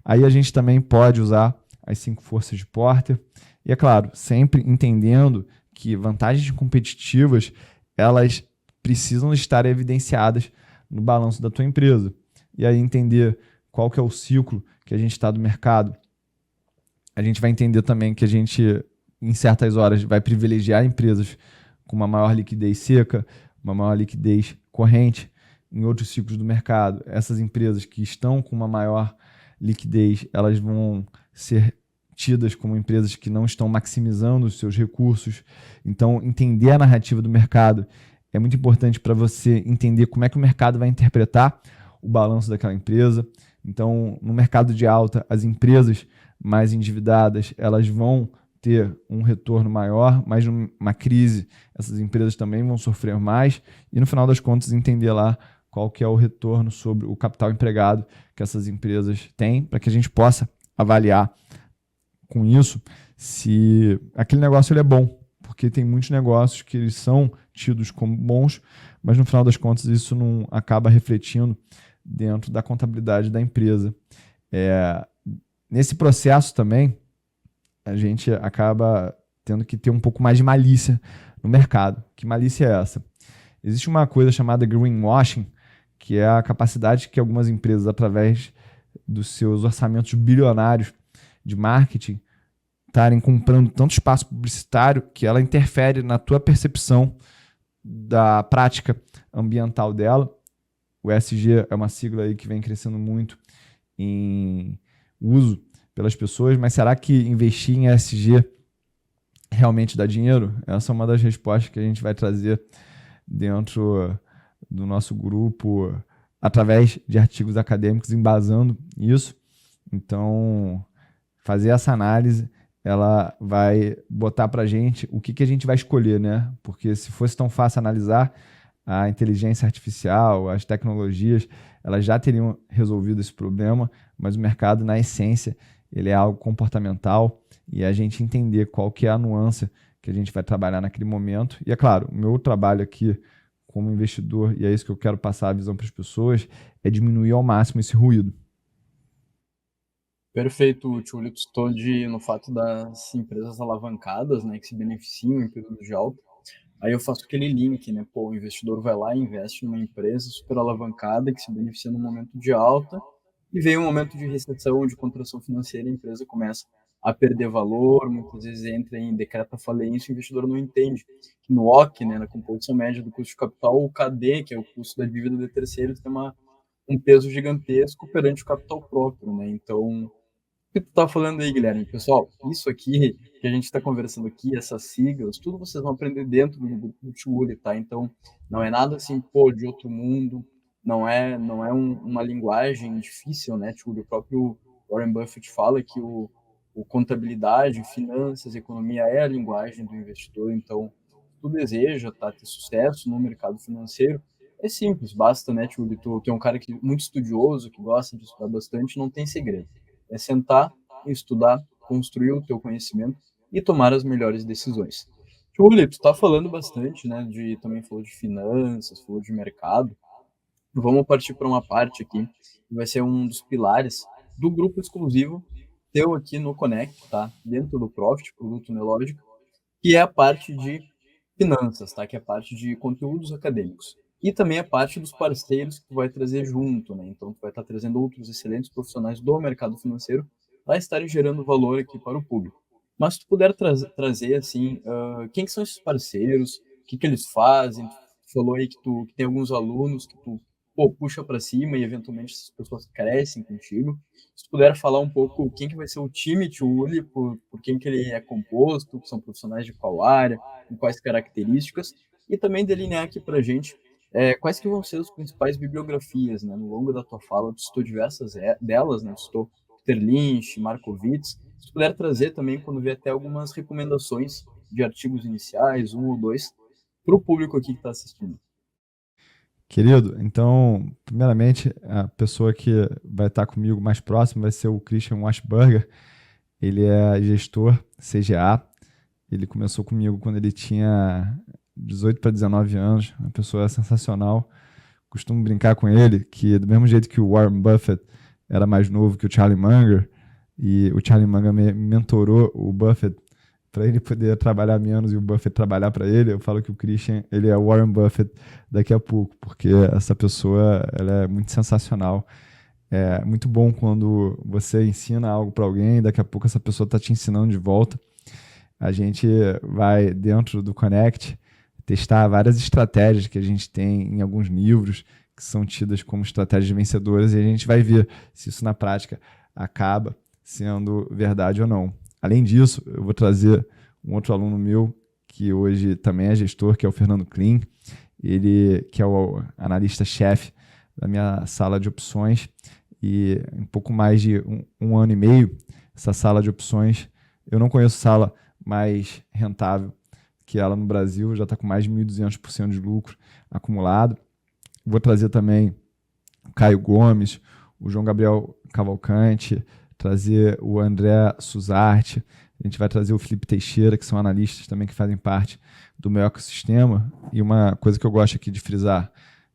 Aí a gente também pode usar as 5 forças de Porter e, é claro, sempre entendendo que vantagens competitivas, elas precisam estar evidenciadas no balanço da tua empresa. E aí entender qual que é o ciclo que a gente está do mercado. A gente vai entender também que a gente, em certas horas, vai privilegiar empresas com uma maior liquidez seca, uma maior liquidez corrente. Em outros ciclos do mercado, essas empresas que estão com uma maior liquidez, elas vão ser tidas como empresas que não estão maximizando os seus recursos. Então, entender a narrativa do mercado é muito importante para você entender como é que o mercado vai interpretar o balanço daquela empresa. Então, no mercado de alta, as empresas mais endividadas, elas vão ter um retorno maior, mas numa crise, essas empresas também vão sofrer mais. E no final das contas, entender lá qual que é o retorno sobre o capital empregado que essas empresas têm, para que a gente possa avaliar com isso se aquele negócio ele é bom, porque tem muitos negócios que eles são tidos como bons, mas no final das contas isso não acaba refletindo dentro da contabilidade da empresa. Nesse processo também, a gente acaba tendo que ter um pouco mais de malícia no mercado. Que malícia é essa? Existe uma coisa chamada greenwashing, que é a capacidade que algumas empresas, através dos seus orçamentos bilionários de marketing, estarem comprando tanto espaço publicitário que ela interfere na tua percepção da prática ambiental dela. O ESG é uma sigla aí que vem crescendo muito em uso pelas pessoas, mas será que investir em ESG realmente dá dinheiro? Essa é uma das respostas que a gente vai trazer dentro do nosso grupo através de artigos acadêmicos embasando isso. Então, fazer essa análise, ela vai botar para a gente o que a gente vai escolher, né? Porque se fosse tão fácil analisar, a inteligência artificial, as tecnologias, elas já teriam resolvido esse problema, mas o mercado, na essência, ele é algo comportamental e a gente entender qual que é a nuance que a gente vai trabalhar naquele momento. E é claro, o meu trabalho aqui como investidor, e é isso que eu quero passar a visão para as pessoas, é diminuir ao máximo esse ruído. Perfeito, Túlio. Tu citou no fato das empresas alavancadas, né, que se beneficiam em períodos de alta. Aí eu faço aquele link, né? Pô, o investidor vai lá e investe numa empresa super alavancada que se beneficia no momento de alta e vem um momento de recessão, de contração financeira, a empresa começa a perder valor, muitas vezes entra em decreta falência, o investidor não entende que no OC, né, na composição média do custo de capital, o KD, que é o custo da dívida de terceiros, tem um peso gigantesco perante o capital próprio, né? Então, o que tu tá falando aí, Guilherme? Pessoal, isso aqui que a gente está conversando aqui, essas siglas, tudo vocês vão aprender dentro do grupo do Tchuli, tá? Então, não é nada assim, pô, de outro mundo, não é uma linguagem difícil, né, Tchuli? O próprio Warren Buffett fala que o contabilidade, finanças, economia é a linguagem do investidor, então, se tu deseja, tá, ter sucesso no mercado financeiro, é simples, basta, né, Tchuli? Tu que é um cara muito estudioso, que gosta de estudar bastante, não tem segredo. É sentar, estudar, construir o teu conhecimento e tomar as melhores decisões. Júlio, tu está falando bastante, né? Também falou de finanças, falou de mercado. Vamos partir para uma parte aqui que vai ser um dos pilares do grupo exclusivo teu aqui no Connect, tá? Dentro do Profit, Produto Neológico, que é a parte de finanças, tá? Que é a parte de conteúdos acadêmicos. E também a parte dos parceiros que tu vai trazer junto, né? Então, tu vai estar trazendo outros excelentes profissionais do mercado financeiro para estarem gerando valor aqui para o público. Mas se tu puder trazer, assim, quem que são esses parceiros, o que eles fazem? Tu falou aí que tem alguns alunos que tu puxa para cima e eventualmente essas pessoas crescem contigo. Se tu puder falar um pouco quem que vai ser o time Tchuli, por quem que ele é composto, são profissionais de qual área, com quais características, e também delinear aqui para a gente quais que vão ser as principais bibliografias, né? No longo da tua fala, tu citou diversas delas, né? Tu citou Peter Lynch, Markowitz. Se tu puder trazer também, quando vier até algumas recomendações de artigos iniciais, um ou dois, para o público aqui que está assistindo. Querido, então, primeiramente, a pessoa que vai estar comigo mais próximo vai ser o Christian Washburger. Ele é gestor CGA. Ele começou comigo quando ele tinha 18 para 19 anos. Uma pessoa sensacional. Costumo brincar com ele que, do mesmo jeito que o Warren Buffett era mais novo que o Charlie Munger, e o Charlie Munger mentorou o Buffett para ele poder trabalhar menos e o Buffett trabalhar para ele, eu falo que o Christian, ele é o Warren Buffett daqui a pouco, porque essa pessoa, ela é muito sensacional. É muito bom quando você ensina algo para alguém e daqui a pouco essa pessoa está te ensinando de volta. A gente vai, dentro do Connect, testar várias estratégias que a gente tem em alguns livros que são tidas como estratégias vencedoras e a gente vai ver se isso na prática acaba sendo verdade ou não. Além disso, eu vou trazer um outro aluno meu, que hoje também é gestor, que é o Fernando Klein, ele que é o analista-chefe da minha sala de opções, e em pouco mais de um ano e meio, essa sala de opções, eu não conheço sala mais rentável que ela no Brasil, já está com mais de 1.200% de lucro acumulado, vou trazer também o Caio Gomes, o João Gabriel Cavalcante, trazer o André Suzarte, a gente vai trazer o Felipe Teixeira, que são analistas também que fazem parte do meu ecossistema. E uma coisa que eu gosto aqui de frisar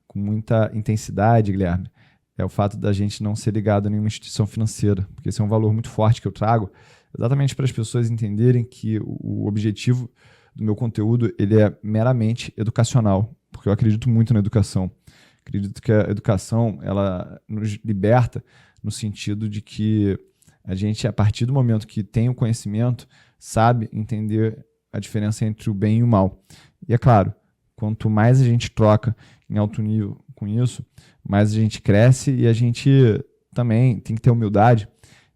com muita intensidade, Guilherme, é o fato da gente não ser ligado a nenhuma instituição financeira, porque esse é um valor muito forte que eu trago, exatamente para as pessoas entenderem que o objetivo do meu conteúdo ele é meramente educacional, porque eu acredito muito na educação. Acredito que a educação ela nos liberta no sentido de que a gente, a partir do momento que tem o conhecimento, sabe entender a diferença entre o bem e o mal. E é claro, quanto mais a gente troca em alto nível com isso, mais a gente cresce e a gente também tem que ter humildade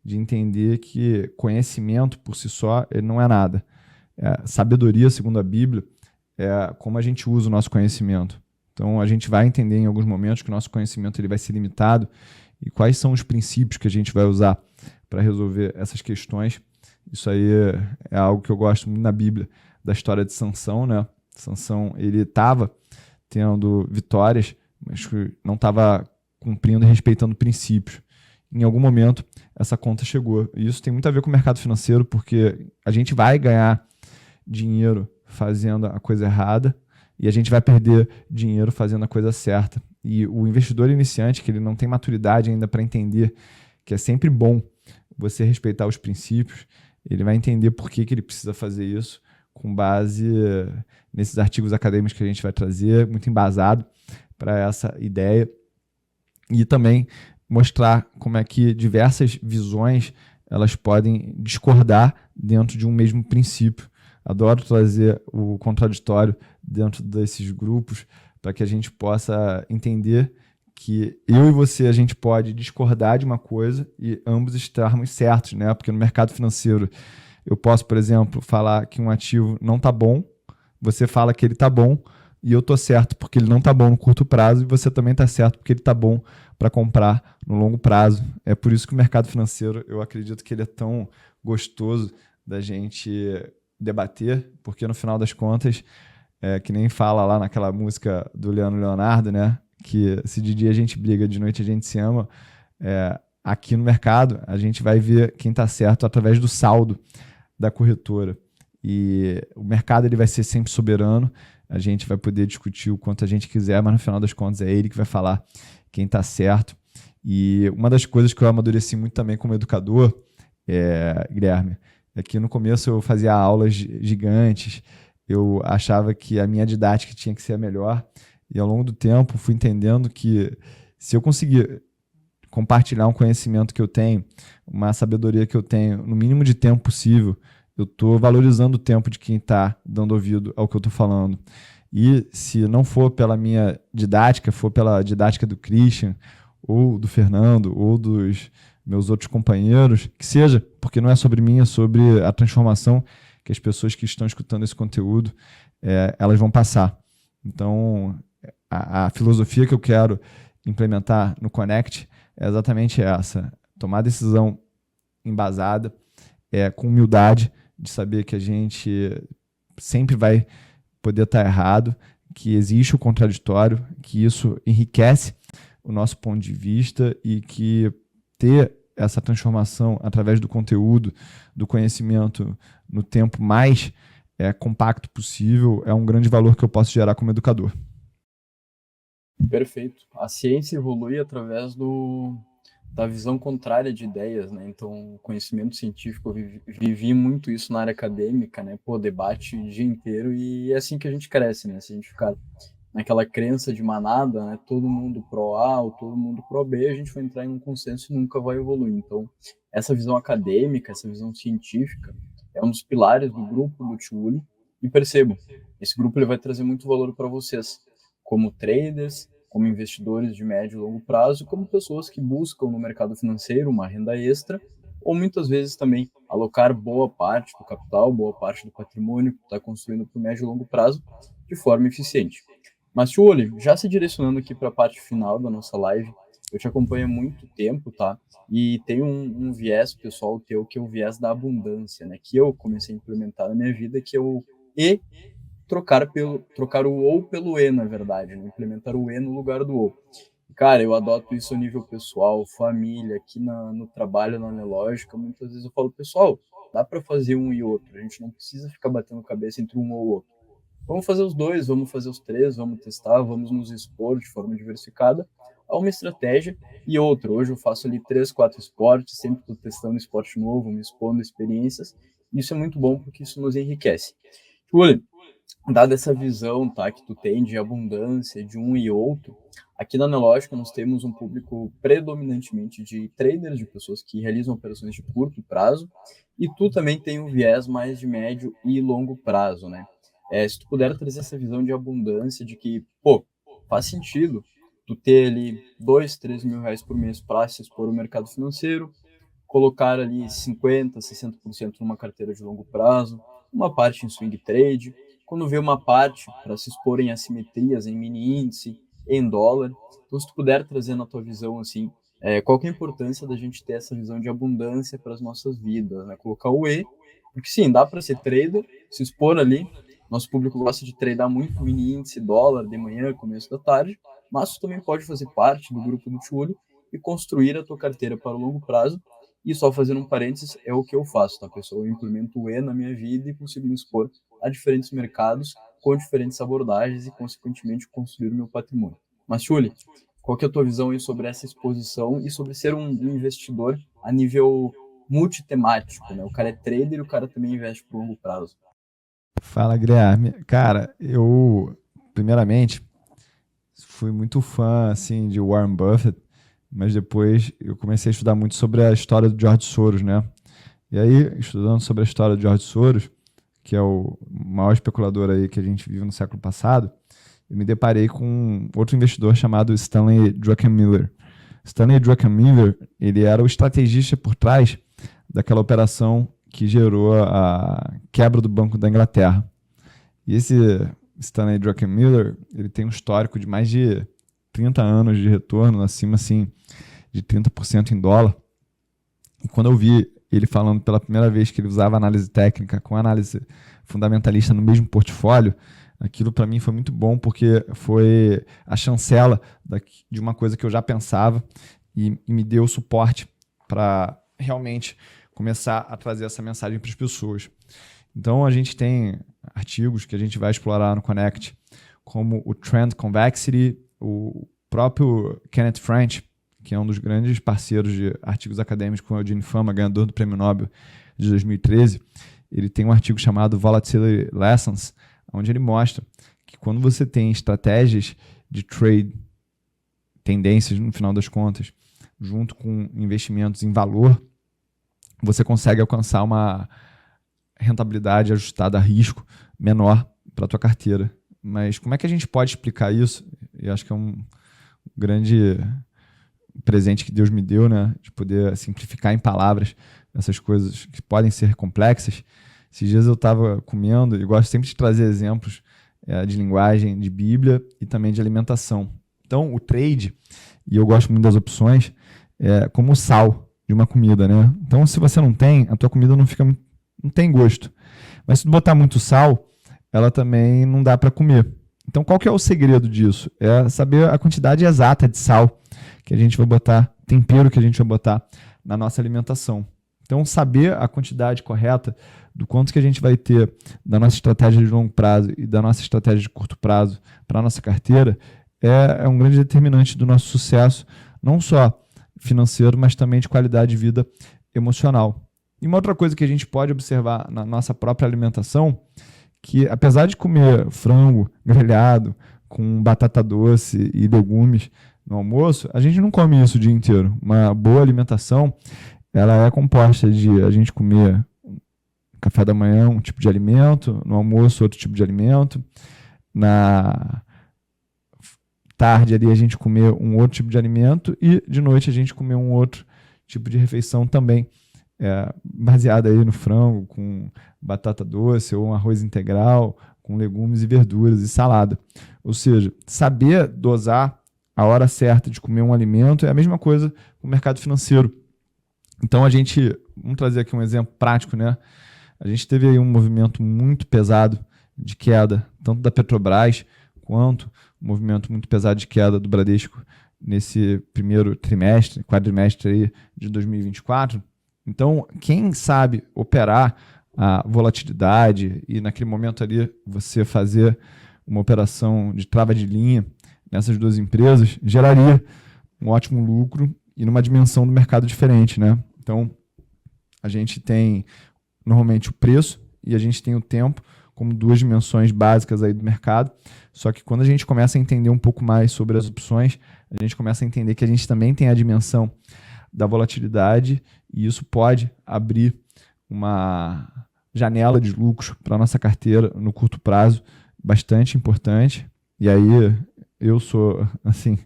de entender que conhecimento por si só ele não é nada. Sabedoria, segundo a Bíblia, é como a gente usa o nosso conhecimento. Então, a gente vai entender em alguns momentos que o nosso conhecimento ele vai ser limitado e quais são os princípios que a gente vai usar para resolver essas questões. Isso aí é algo que eu gosto muito na Bíblia, da história de Sansão, né? Sansão, ele estava tendo vitórias, mas não estava cumprindo e respeitando princípios. Em algum momento, essa conta chegou. E isso tem muito a ver com o mercado financeiro, porque a gente vai ganhar dinheiro fazendo a coisa errada e a gente vai perder dinheiro fazendo a coisa certa. E o investidor iniciante, que ele não tem maturidade ainda para entender que é sempre bom você respeitar os princípios, ele vai entender por que ele precisa fazer isso com base nesses artigos acadêmicos que a gente vai trazer, muito embasado para essa ideia. E também mostrar como é que diversas visões elas podem discordar dentro de um mesmo princípio. Adoro trazer o contraditório dentro desses grupos para que a gente possa entender que eu e você, a gente pode discordar de uma coisa e ambos estarmos certos, né? Porque no mercado financeiro eu posso, por exemplo, falar que um ativo não está bom, você fala que ele está bom e eu estou certo porque ele não está bom no curto prazo e você também está certo porque ele está bom para comprar no longo prazo. É por isso que o mercado financeiro, eu acredito que ele é tão gostoso da gente debater, porque no final das contas, que nem fala lá naquela música do Leandro Leonardo, né? Que se de dia a gente briga, de noite a gente se ama. Aqui no mercado, a gente vai ver quem está certo através do saldo da corretora. E o mercado ele vai ser sempre soberano, a gente vai poder discutir o quanto a gente quiser, mas no final das contas é ele que vai falar quem está certo. E uma das coisas que eu amadureci muito também como educador, Guilherme, é que no começo eu fazia aulas gigantes, eu achava que a minha didática tinha que ser a melhor, e ao longo do tempo fui entendendo que se eu conseguir compartilhar um conhecimento que eu tenho, uma sabedoria que eu tenho, no mínimo de tempo possível, eu estou valorizando o tempo de quem está dando ouvido ao que eu estou falando. E se não for pela minha didática, for pela didática do Christian, ou do Fernando, ou dos meus outros companheiros, que seja, porque não é sobre mim, é sobre a transformação que as pessoas que estão escutando esse conteúdo, elas vão passar. Então, a filosofia que eu quero implementar no Connect é exatamente essa: tomar decisão embasada, com humildade, de saber que a gente sempre vai poder estar errado, que existe o contraditório, que isso enriquece o nosso ponto de vista e que ter essa transformação através do conteúdo, do conhecimento no tempo mais compacto possível é um grande valor que eu posso gerar como educador. Perfeito. A ciência evolui através da visão contrária de ideias, né? Então, o conhecimento científico, eu vivi muito isso na área acadêmica, né? Debate o dia inteiro e é assim que a gente cresce, né? Se a gente ficar naquela crença de manada, né? Todo mundo pro A ou todo mundo pro B, a gente vai entrar em um consenso e nunca vai evoluir. Então, essa visão acadêmica, essa visão científica é um dos pilares do grupo do Tchuli. E percebam, esse grupo ele vai trazer muito valor para vocês, como traders, como investidores de médio e longo prazo, como pessoas que buscam no mercado financeiro uma renda extra, ou muitas vezes também alocar boa parte do capital, boa parte do patrimônio que está construindo para o médio e longo prazo de forma eficiente. Mas, Tchuli, já se direcionando aqui para a parte final da nossa live, eu te acompanho há muito tempo, tá? E tem um viés pessoal teu, que é o viés da abundância, né? Que eu comecei a implementar na minha vida, que é o trocar o ou pelo e, na verdade, né? Implementar o e no lugar do ou. Cara, eu adoto isso a nível pessoal, família, aqui no trabalho, na Nelogica, muitas vezes eu falo, pessoal, dá para fazer um e outro, a gente não precisa ficar batendo cabeça entre um ou outro. Vamos fazer os dois, vamos fazer os três, vamos testar, vamos nos expor de forma diversificada a uma estratégia e outra. Hoje eu faço ali 3, 4 esportes, sempre estou testando esporte novo, me expondo experiências. Isso é muito bom porque isso nos enriquece. Júlio, dada essa visão, tá, que tu tem de abundância de um e outro, aqui na Nelogica nós temos um público predominantemente de traders, de pessoas que realizam operações de curto prazo, e tu também tem um viés mais de médio e longo prazo, né? Se tu puder trazer essa visão de abundância, de que, pô, faz sentido tu ter ali 2, 3 mil reais por mês para se expor ao mercado financeiro, colocar ali 50, 60% numa carteira de longo prazo, uma parte em swing trade, quando vê uma parte para se expor em assimetrias, em mini índice, em dólar. Então, se tu puder trazer na tua visão, assim, qual que é a importância da gente ter essa visão de abundância para as nossas vidas, né? Colocar o E, porque sim, dá para ser trader, se expor ali. Nosso público gosta de tradar muito mini índice, dólar, de manhã, começo da tarde, mas tu também pode fazer parte do grupo do Tchuli e construir a tua carteira para o longo prazo. E só fazendo um parênteses, é o que eu faço, tá, pessoal? Eu implemento o E na minha vida e consigo me expor a diferentes mercados com diferentes abordagens e, consequentemente, construir o meu patrimônio. Mas, Tchuli, qual que é a tua visão aí sobre essa exposição e sobre ser um investidor a nível multitemático, né? O cara é trader e o cara também investe por longo prazo. Fala, Guilherme. Cara, eu, primeiramente, fui muito fã, assim, de Warren Buffett, mas depois eu comecei a estudar muito sobre a história do George Soros, né? E aí, estudando sobre a história do George Soros, que é o maior especulador aí que a gente vive no século passado, eu me deparei com outro investidor chamado Stanley Druckenmiller. Stanley Druckenmiller, ele era o estrategista por trás daquela operação que gerou a quebra do Banco da Inglaterra. E esse Stanley Druckenmiller, ele tem um histórico de mais de 30 anos de retorno, acima assim, de 30% em dólar. E quando eu vi ele falando pela primeira vez que ele usava análise técnica com análise fundamentalista no mesmo portfólio, aquilo para mim foi muito bom, porque foi a chancela de uma coisa que eu já pensava e me deu suporte para realmente começar a trazer essa mensagem para as pessoas. Então, a gente tem artigos que a gente vai explorar no Connect, como o Trend Convexity, o próprio Kenneth French, que é um dos grandes parceiros de artigos acadêmicos com o Eugene Fama, ganhador do Prêmio Nobel de 2013. Ele tem um artigo chamado Volatility Lessons, onde ele mostra que quando você tem estratégias de trade, tendências no final das contas, junto com investimentos em valor, você consegue alcançar uma rentabilidade ajustada a risco menor para a tua carteira. Mas como é que a gente pode explicar isso? Eu acho que é um grande presente que Deus me deu, né? De poder simplificar em palavras essas coisas que podem ser complexas. Esses dias eu estava comendo e gosto sempre de trazer exemplos de linguagem de Bíblia e também de alimentação. Então, o trade, e eu gosto muito das opções, é como o sal de uma comida, né? Então, se você não tem, a tua comida não tem gosto. Mas se tu botar muito sal, ela também não dá para comer. Então, qual que é o segredo disso? É saber a quantidade exata de sal que a gente vai botar, tempero que a gente vai botar na nossa alimentação. Então, saber a quantidade correta do quanto que a gente vai ter da nossa estratégia de longo prazo e da nossa estratégia de curto prazo para a nossa carteira é um grande determinante do nosso sucesso, não só financeiro, mas também de qualidade de vida emocional. E uma outra coisa que a gente pode observar na nossa própria alimentação, que apesar de comer frango grelhado com batata doce e legumes no almoço, a gente não come isso o dia inteiro. Uma boa alimentação, ela é composta de a gente comer café da manhã um tipo de alimento, no almoço outro tipo de alimento, na tarde ali a gente comer um outro tipo de alimento e de noite a gente comer um outro tipo de refeição também, baseada aí no frango, com batata doce ou um arroz integral, com legumes e verduras e salada. Ou seja, saber dosar a hora certa de comer um alimento é a mesma coisa com o mercado financeiro. Então vamos trazer aqui um exemplo prático, né? A gente teve aí um movimento muito pesado de queda, tanto da Petrobras quanto um movimento muito pesado de queda do Bradesco nesse primeiro quadrimestre aí de 2024. Então, quem sabe operar a volatilidade e naquele momento ali você fazer uma operação de trava de linha nessas duas empresas, geraria um ótimo lucro e numa dimensão do mercado diferente, né? Então, a gente tem normalmente o preço e a gente tem o tempo como duas dimensões básicas aí do mercado. Só que quando a gente começa a entender um pouco mais sobre as opções, a gente começa a entender que a gente também tem a dimensão da volatilidade e isso pode abrir uma janela de lucros para a nossa carteira no curto prazo bastante importante. E aí eu sou, assim,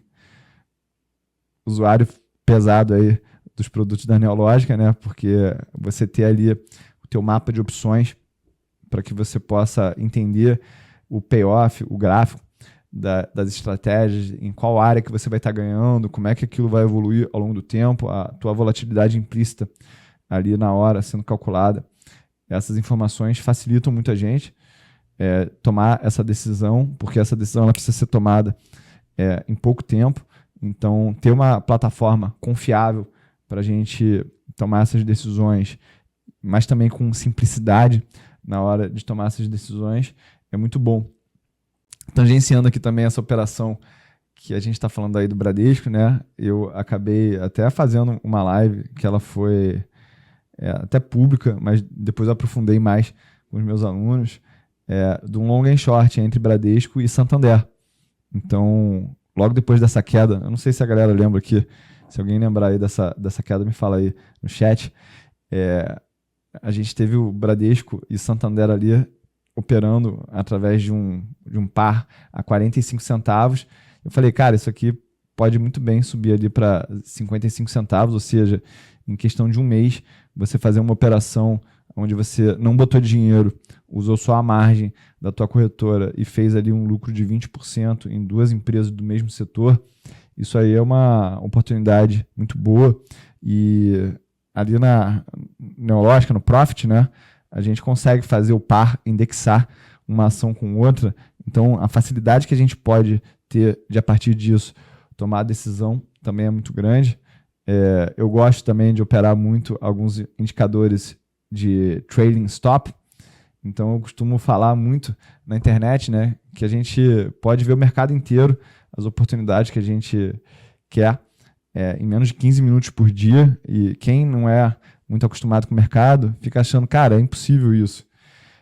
usuário pesado aí dos produtos da Neológica, né? Porque você ter ali o teu mapa de opções para que você possa entender o payoff, o gráfico das estratégias, em qual área que você vai estar ganhando, como é que aquilo vai evoluir ao longo do tempo, a tua volatilidade implícita ali na hora sendo calculada. Essas informações facilitam muito a gente tomar essa decisão, porque essa decisão ela precisa ser tomada em pouco tempo. Então, ter uma plataforma confiável para a gente tomar essas decisões, mas também com simplicidade na hora de tomar essas decisões, é muito bom. Tangenciando aqui também essa operação que a gente está falando aí do Bradesco, né? Eu acabei até fazendo uma live que ela foi até pública, mas depois eu aprofundei mais com os meus alunos, de um long and short entre Bradesco e Santander. Então, logo depois dessa queda, eu não sei se a galera lembra aqui, se alguém lembrar aí dessa queda, me fala aí no chat. A gente teve o Bradesco e Santander ali operando através de um par a 45 centavos. Eu falei, cara, isso aqui pode muito bem subir ali para 55 centavos, ou seja, em questão de um mês, você fazer uma operação onde você não botou dinheiro, usou só a margem da tua corretora e fez ali um lucro de 20% em duas empresas do mesmo setor, isso aí é uma oportunidade muito boa. E ali na Neológica, no Profit, né, a gente consegue fazer o par indexar uma ação com outra. Então, a facilidade que a gente pode ter de, a partir disso, tomar a decisão também é muito grande. Eu gosto também de operar muito alguns indicadores de trailing stop. Então, eu costumo falar muito na internet, né, que a gente pode ver o mercado inteiro, as oportunidades que a gente quer em menos de 15 minutos por dia. E quem não é muito acostumado com o mercado fica achando, cara, é impossível isso.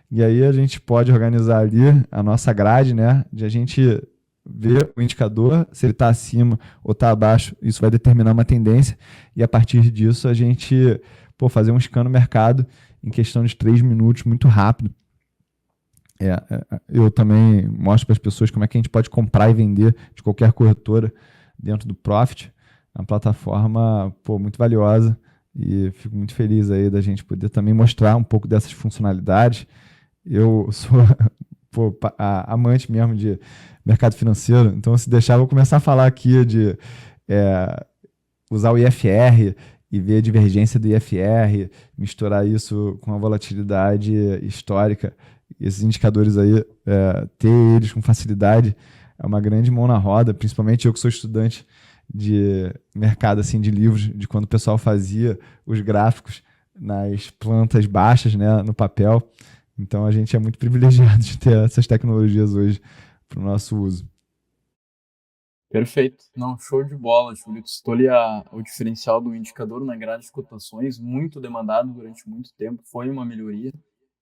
E aí a gente pode organizar ali a nossa grade, né, de a gente ver o indicador, se ele está acima ou está abaixo, isso vai determinar uma tendência, e a partir disso a gente fazer um scan no mercado em questão de 3 minutos, muito rápido. Eu também mostro para as pessoas como é que a gente pode comprar e vender de qualquer corretora dentro do Profit, uma plataforma muito valiosa, e fico muito feliz aí da gente poder também mostrar um pouco dessas funcionalidades. Eu sou amante mesmo de mercado financeiro, então se deixar, eu vou começar a falar aqui de usar o IFR e ver a divergência do IFR, misturar isso com a volatilidade histórica, esses indicadores aí, ter eles com facilidade, é uma grande mão na roda, principalmente eu que sou estudante de mercado, assim, de livros, de quando o pessoal fazia os gráficos nas plantas baixas, né, no papel. Então a gente é muito privilegiado de ter essas tecnologias hoje para o nosso uso. Perfeito. Não, show de bola, Júlio. Tu citou ali o diferencial do indicador na grade de cotações, muito demandado durante muito tempo, foi uma melhoria.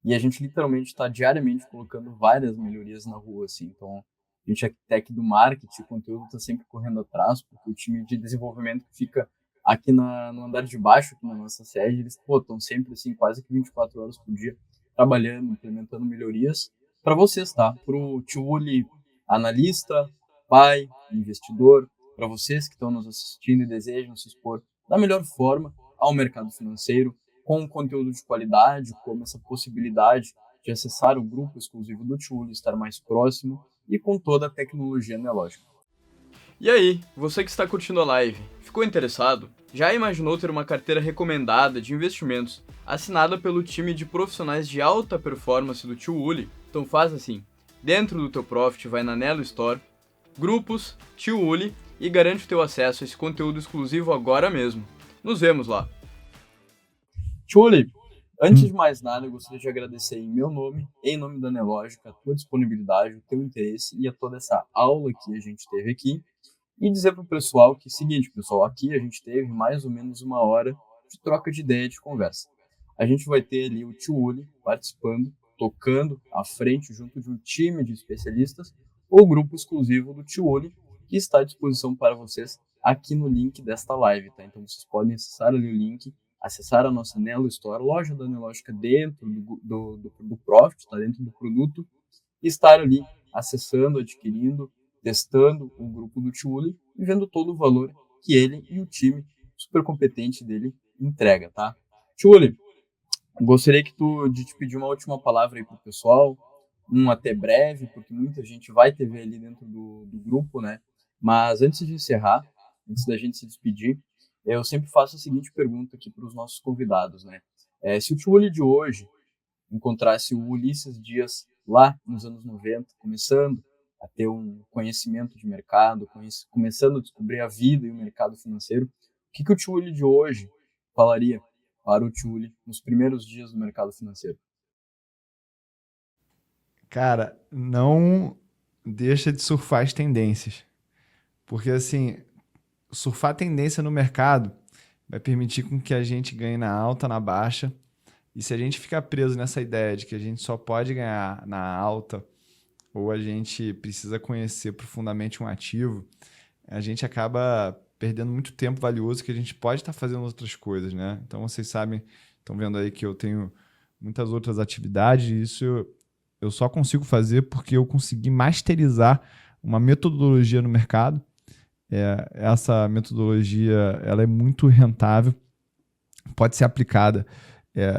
E a gente literalmente está diariamente colocando várias melhorias na rua, assim. Então, a gente é tech do marketing, o conteúdo está sempre correndo atrás, porque o time de desenvolvimento que fica aqui no andar de baixo, aqui na nossa sede, eles estão sempre, assim, quase que 24 horas por dia, trabalhando, implementando melhorias para vocês, tá? Para o Tiuli analista, pai, investidor, para vocês que estão nos assistindo e desejam se expor da melhor forma ao mercado financeiro, com conteúdo de qualidade, como essa possibilidade de acessar o grupo exclusivo do Tiuli, estar mais próximo e com toda a tecnologia analógica. E aí, você que está curtindo a live, ficou interessado? Já imaginou ter uma carteira recomendada de investimentos assinada pelo time de profissionais de alta performance do Tio Uli? Então faz assim, dentro do teu Profit vai na Nelo Store, Grupos, Tio Uli e garante o teu acesso a esse conteúdo exclusivo agora mesmo. Nos vemos lá! Tio Uli, antes de mais nada, eu gostaria de agradecer em meu nome, em nome da Nelógica, a tua disponibilidade, o teu interesse e a toda essa aula que a gente teve aqui. E dizer para o pessoal que, seguinte, pessoal, aqui a gente teve mais ou menos uma hora de troca de ideia, de conversa. A gente vai ter ali o Tio Uli participando, tocando à frente junto de um time de especialistas, ou grupo exclusivo do Tio Uli, que está à disposição para vocês aqui no link desta live, tá? Então vocês podem acessar ali o link, acessar a nossa Nelo Store, loja da Nelógica dentro do Profit, tá? Dentro do produto, e estar ali acessando, adquirindo, testando o grupo do Tio Uli e vendo todo o valor que ele e o time super competente dele entrega, tá? Tio Uli, gostaria de te pedir uma última palavra aí pro pessoal, um até breve, porque muita gente vai te ver ali dentro do grupo, né? Mas antes de encerrar, antes da gente se despedir, eu sempre faço a seguinte pergunta aqui para os nossos convidados, né? Se o Tio Uli de hoje encontrasse o Ulisses Dias lá nos anos 90, começando a ter um conhecimento de mercado, começando a descobrir a vida e o mercado financeiro, o que o Tio Uli de hoje falaria para o Tio Uli nos primeiros dias do mercado financeiro? Cara, não deixa de surfar as tendências. Porque, assim, surfar tendência no mercado vai permitir com que a gente ganhe na alta, na baixa. E se a gente ficar preso nessa ideia de que a gente só pode ganhar na alta ou a gente precisa conhecer profundamente um ativo, a gente acaba perdendo muito tempo valioso que a gente pode estar fazendo outras coisas, né? Então, vocês sabem, estão vendo aí que eu tenho muitas outras atividades e isso eu só consigo fazer porque eu consegui masterizar uma metodologia no mercado. Essa metodologia ela é muito rentável, pode ser aplicada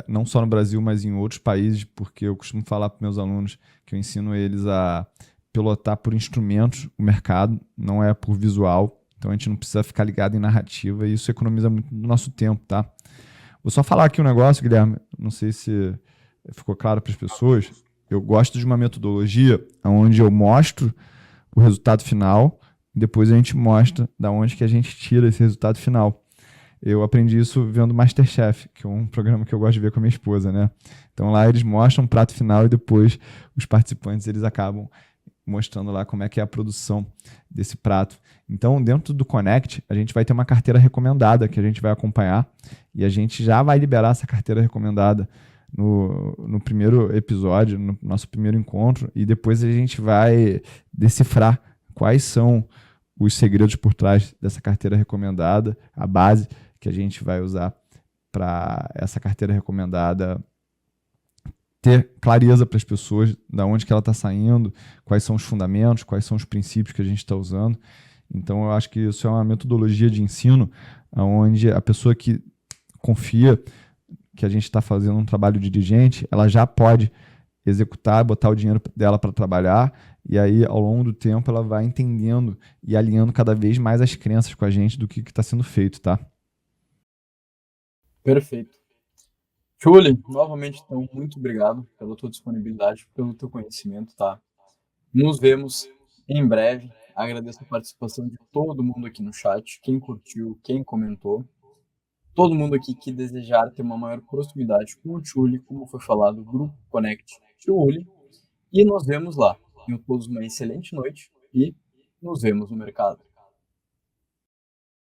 não só no Brasil, mas em outros países, porque eu costumo falar para meus alunos que eu ensino eles a pilotar por instrumentos o mercado, não é por visual. Então a gente não precisa ficar ligado em narrativa e isso economiza muito do nosso tempo, tá? Vou só falar aqui um negócio, Guilherme, não sei se ficou claro para as pessoas. Eu gosto de uma metodologia onde eu mostro o resultado final e depois a gente mostra da onde que a gente tira esse resultado final. Eu aprendi isso vendo MasterChef, que é um programa que eu gosto de ver com a minha esposa, né? Então lá eles mostram o prato final e depois os participantes eles acabam mostrando lá como é que é a produção desse prato. Então dentro do Connect a gente vai ter uma carteira recomendada que a gente vai acompanhar e a gente já vai liberar essa carteira recomendada no primeiro episódio, no nosso primeiro encontro e depois a gente vai decifrar quais são os segredos por trás dessa carteira recomendada, a base que a gente vai usar para essa carteira recomendada ter clareza para as pessoas de onde que ela está saindo, quais são os fundamentos, quais são os princípios que a gente está usando. Então, eu acho que isso é uma metodologia de ensino onde a pessoa que confia que a gente está fazendo um trabalho diligente, ela já pode executar, botar o dinheiro dela para trabalhar e aí, ao longo do tempo, ela vai entendendo e alinhando cada vez mais as crenças com a gente do que está sendo feito, tá? Perfeito. Julie, novamente, então, muito obrigado pela tua disponibilidade, pelo teu conhecimento, tá? Nos vemos em breve. Agradeço a participação de todo mundo aqui no chat, quem curtiu, quem comentou. Todo mundo aqui que desejar ter uma maior proximidade com o Tio Uli, como foi falado, Grupo Connect Tio Uli. E nos vemos lá. Tenham todos uma excelente noite e nos vemos no mercado.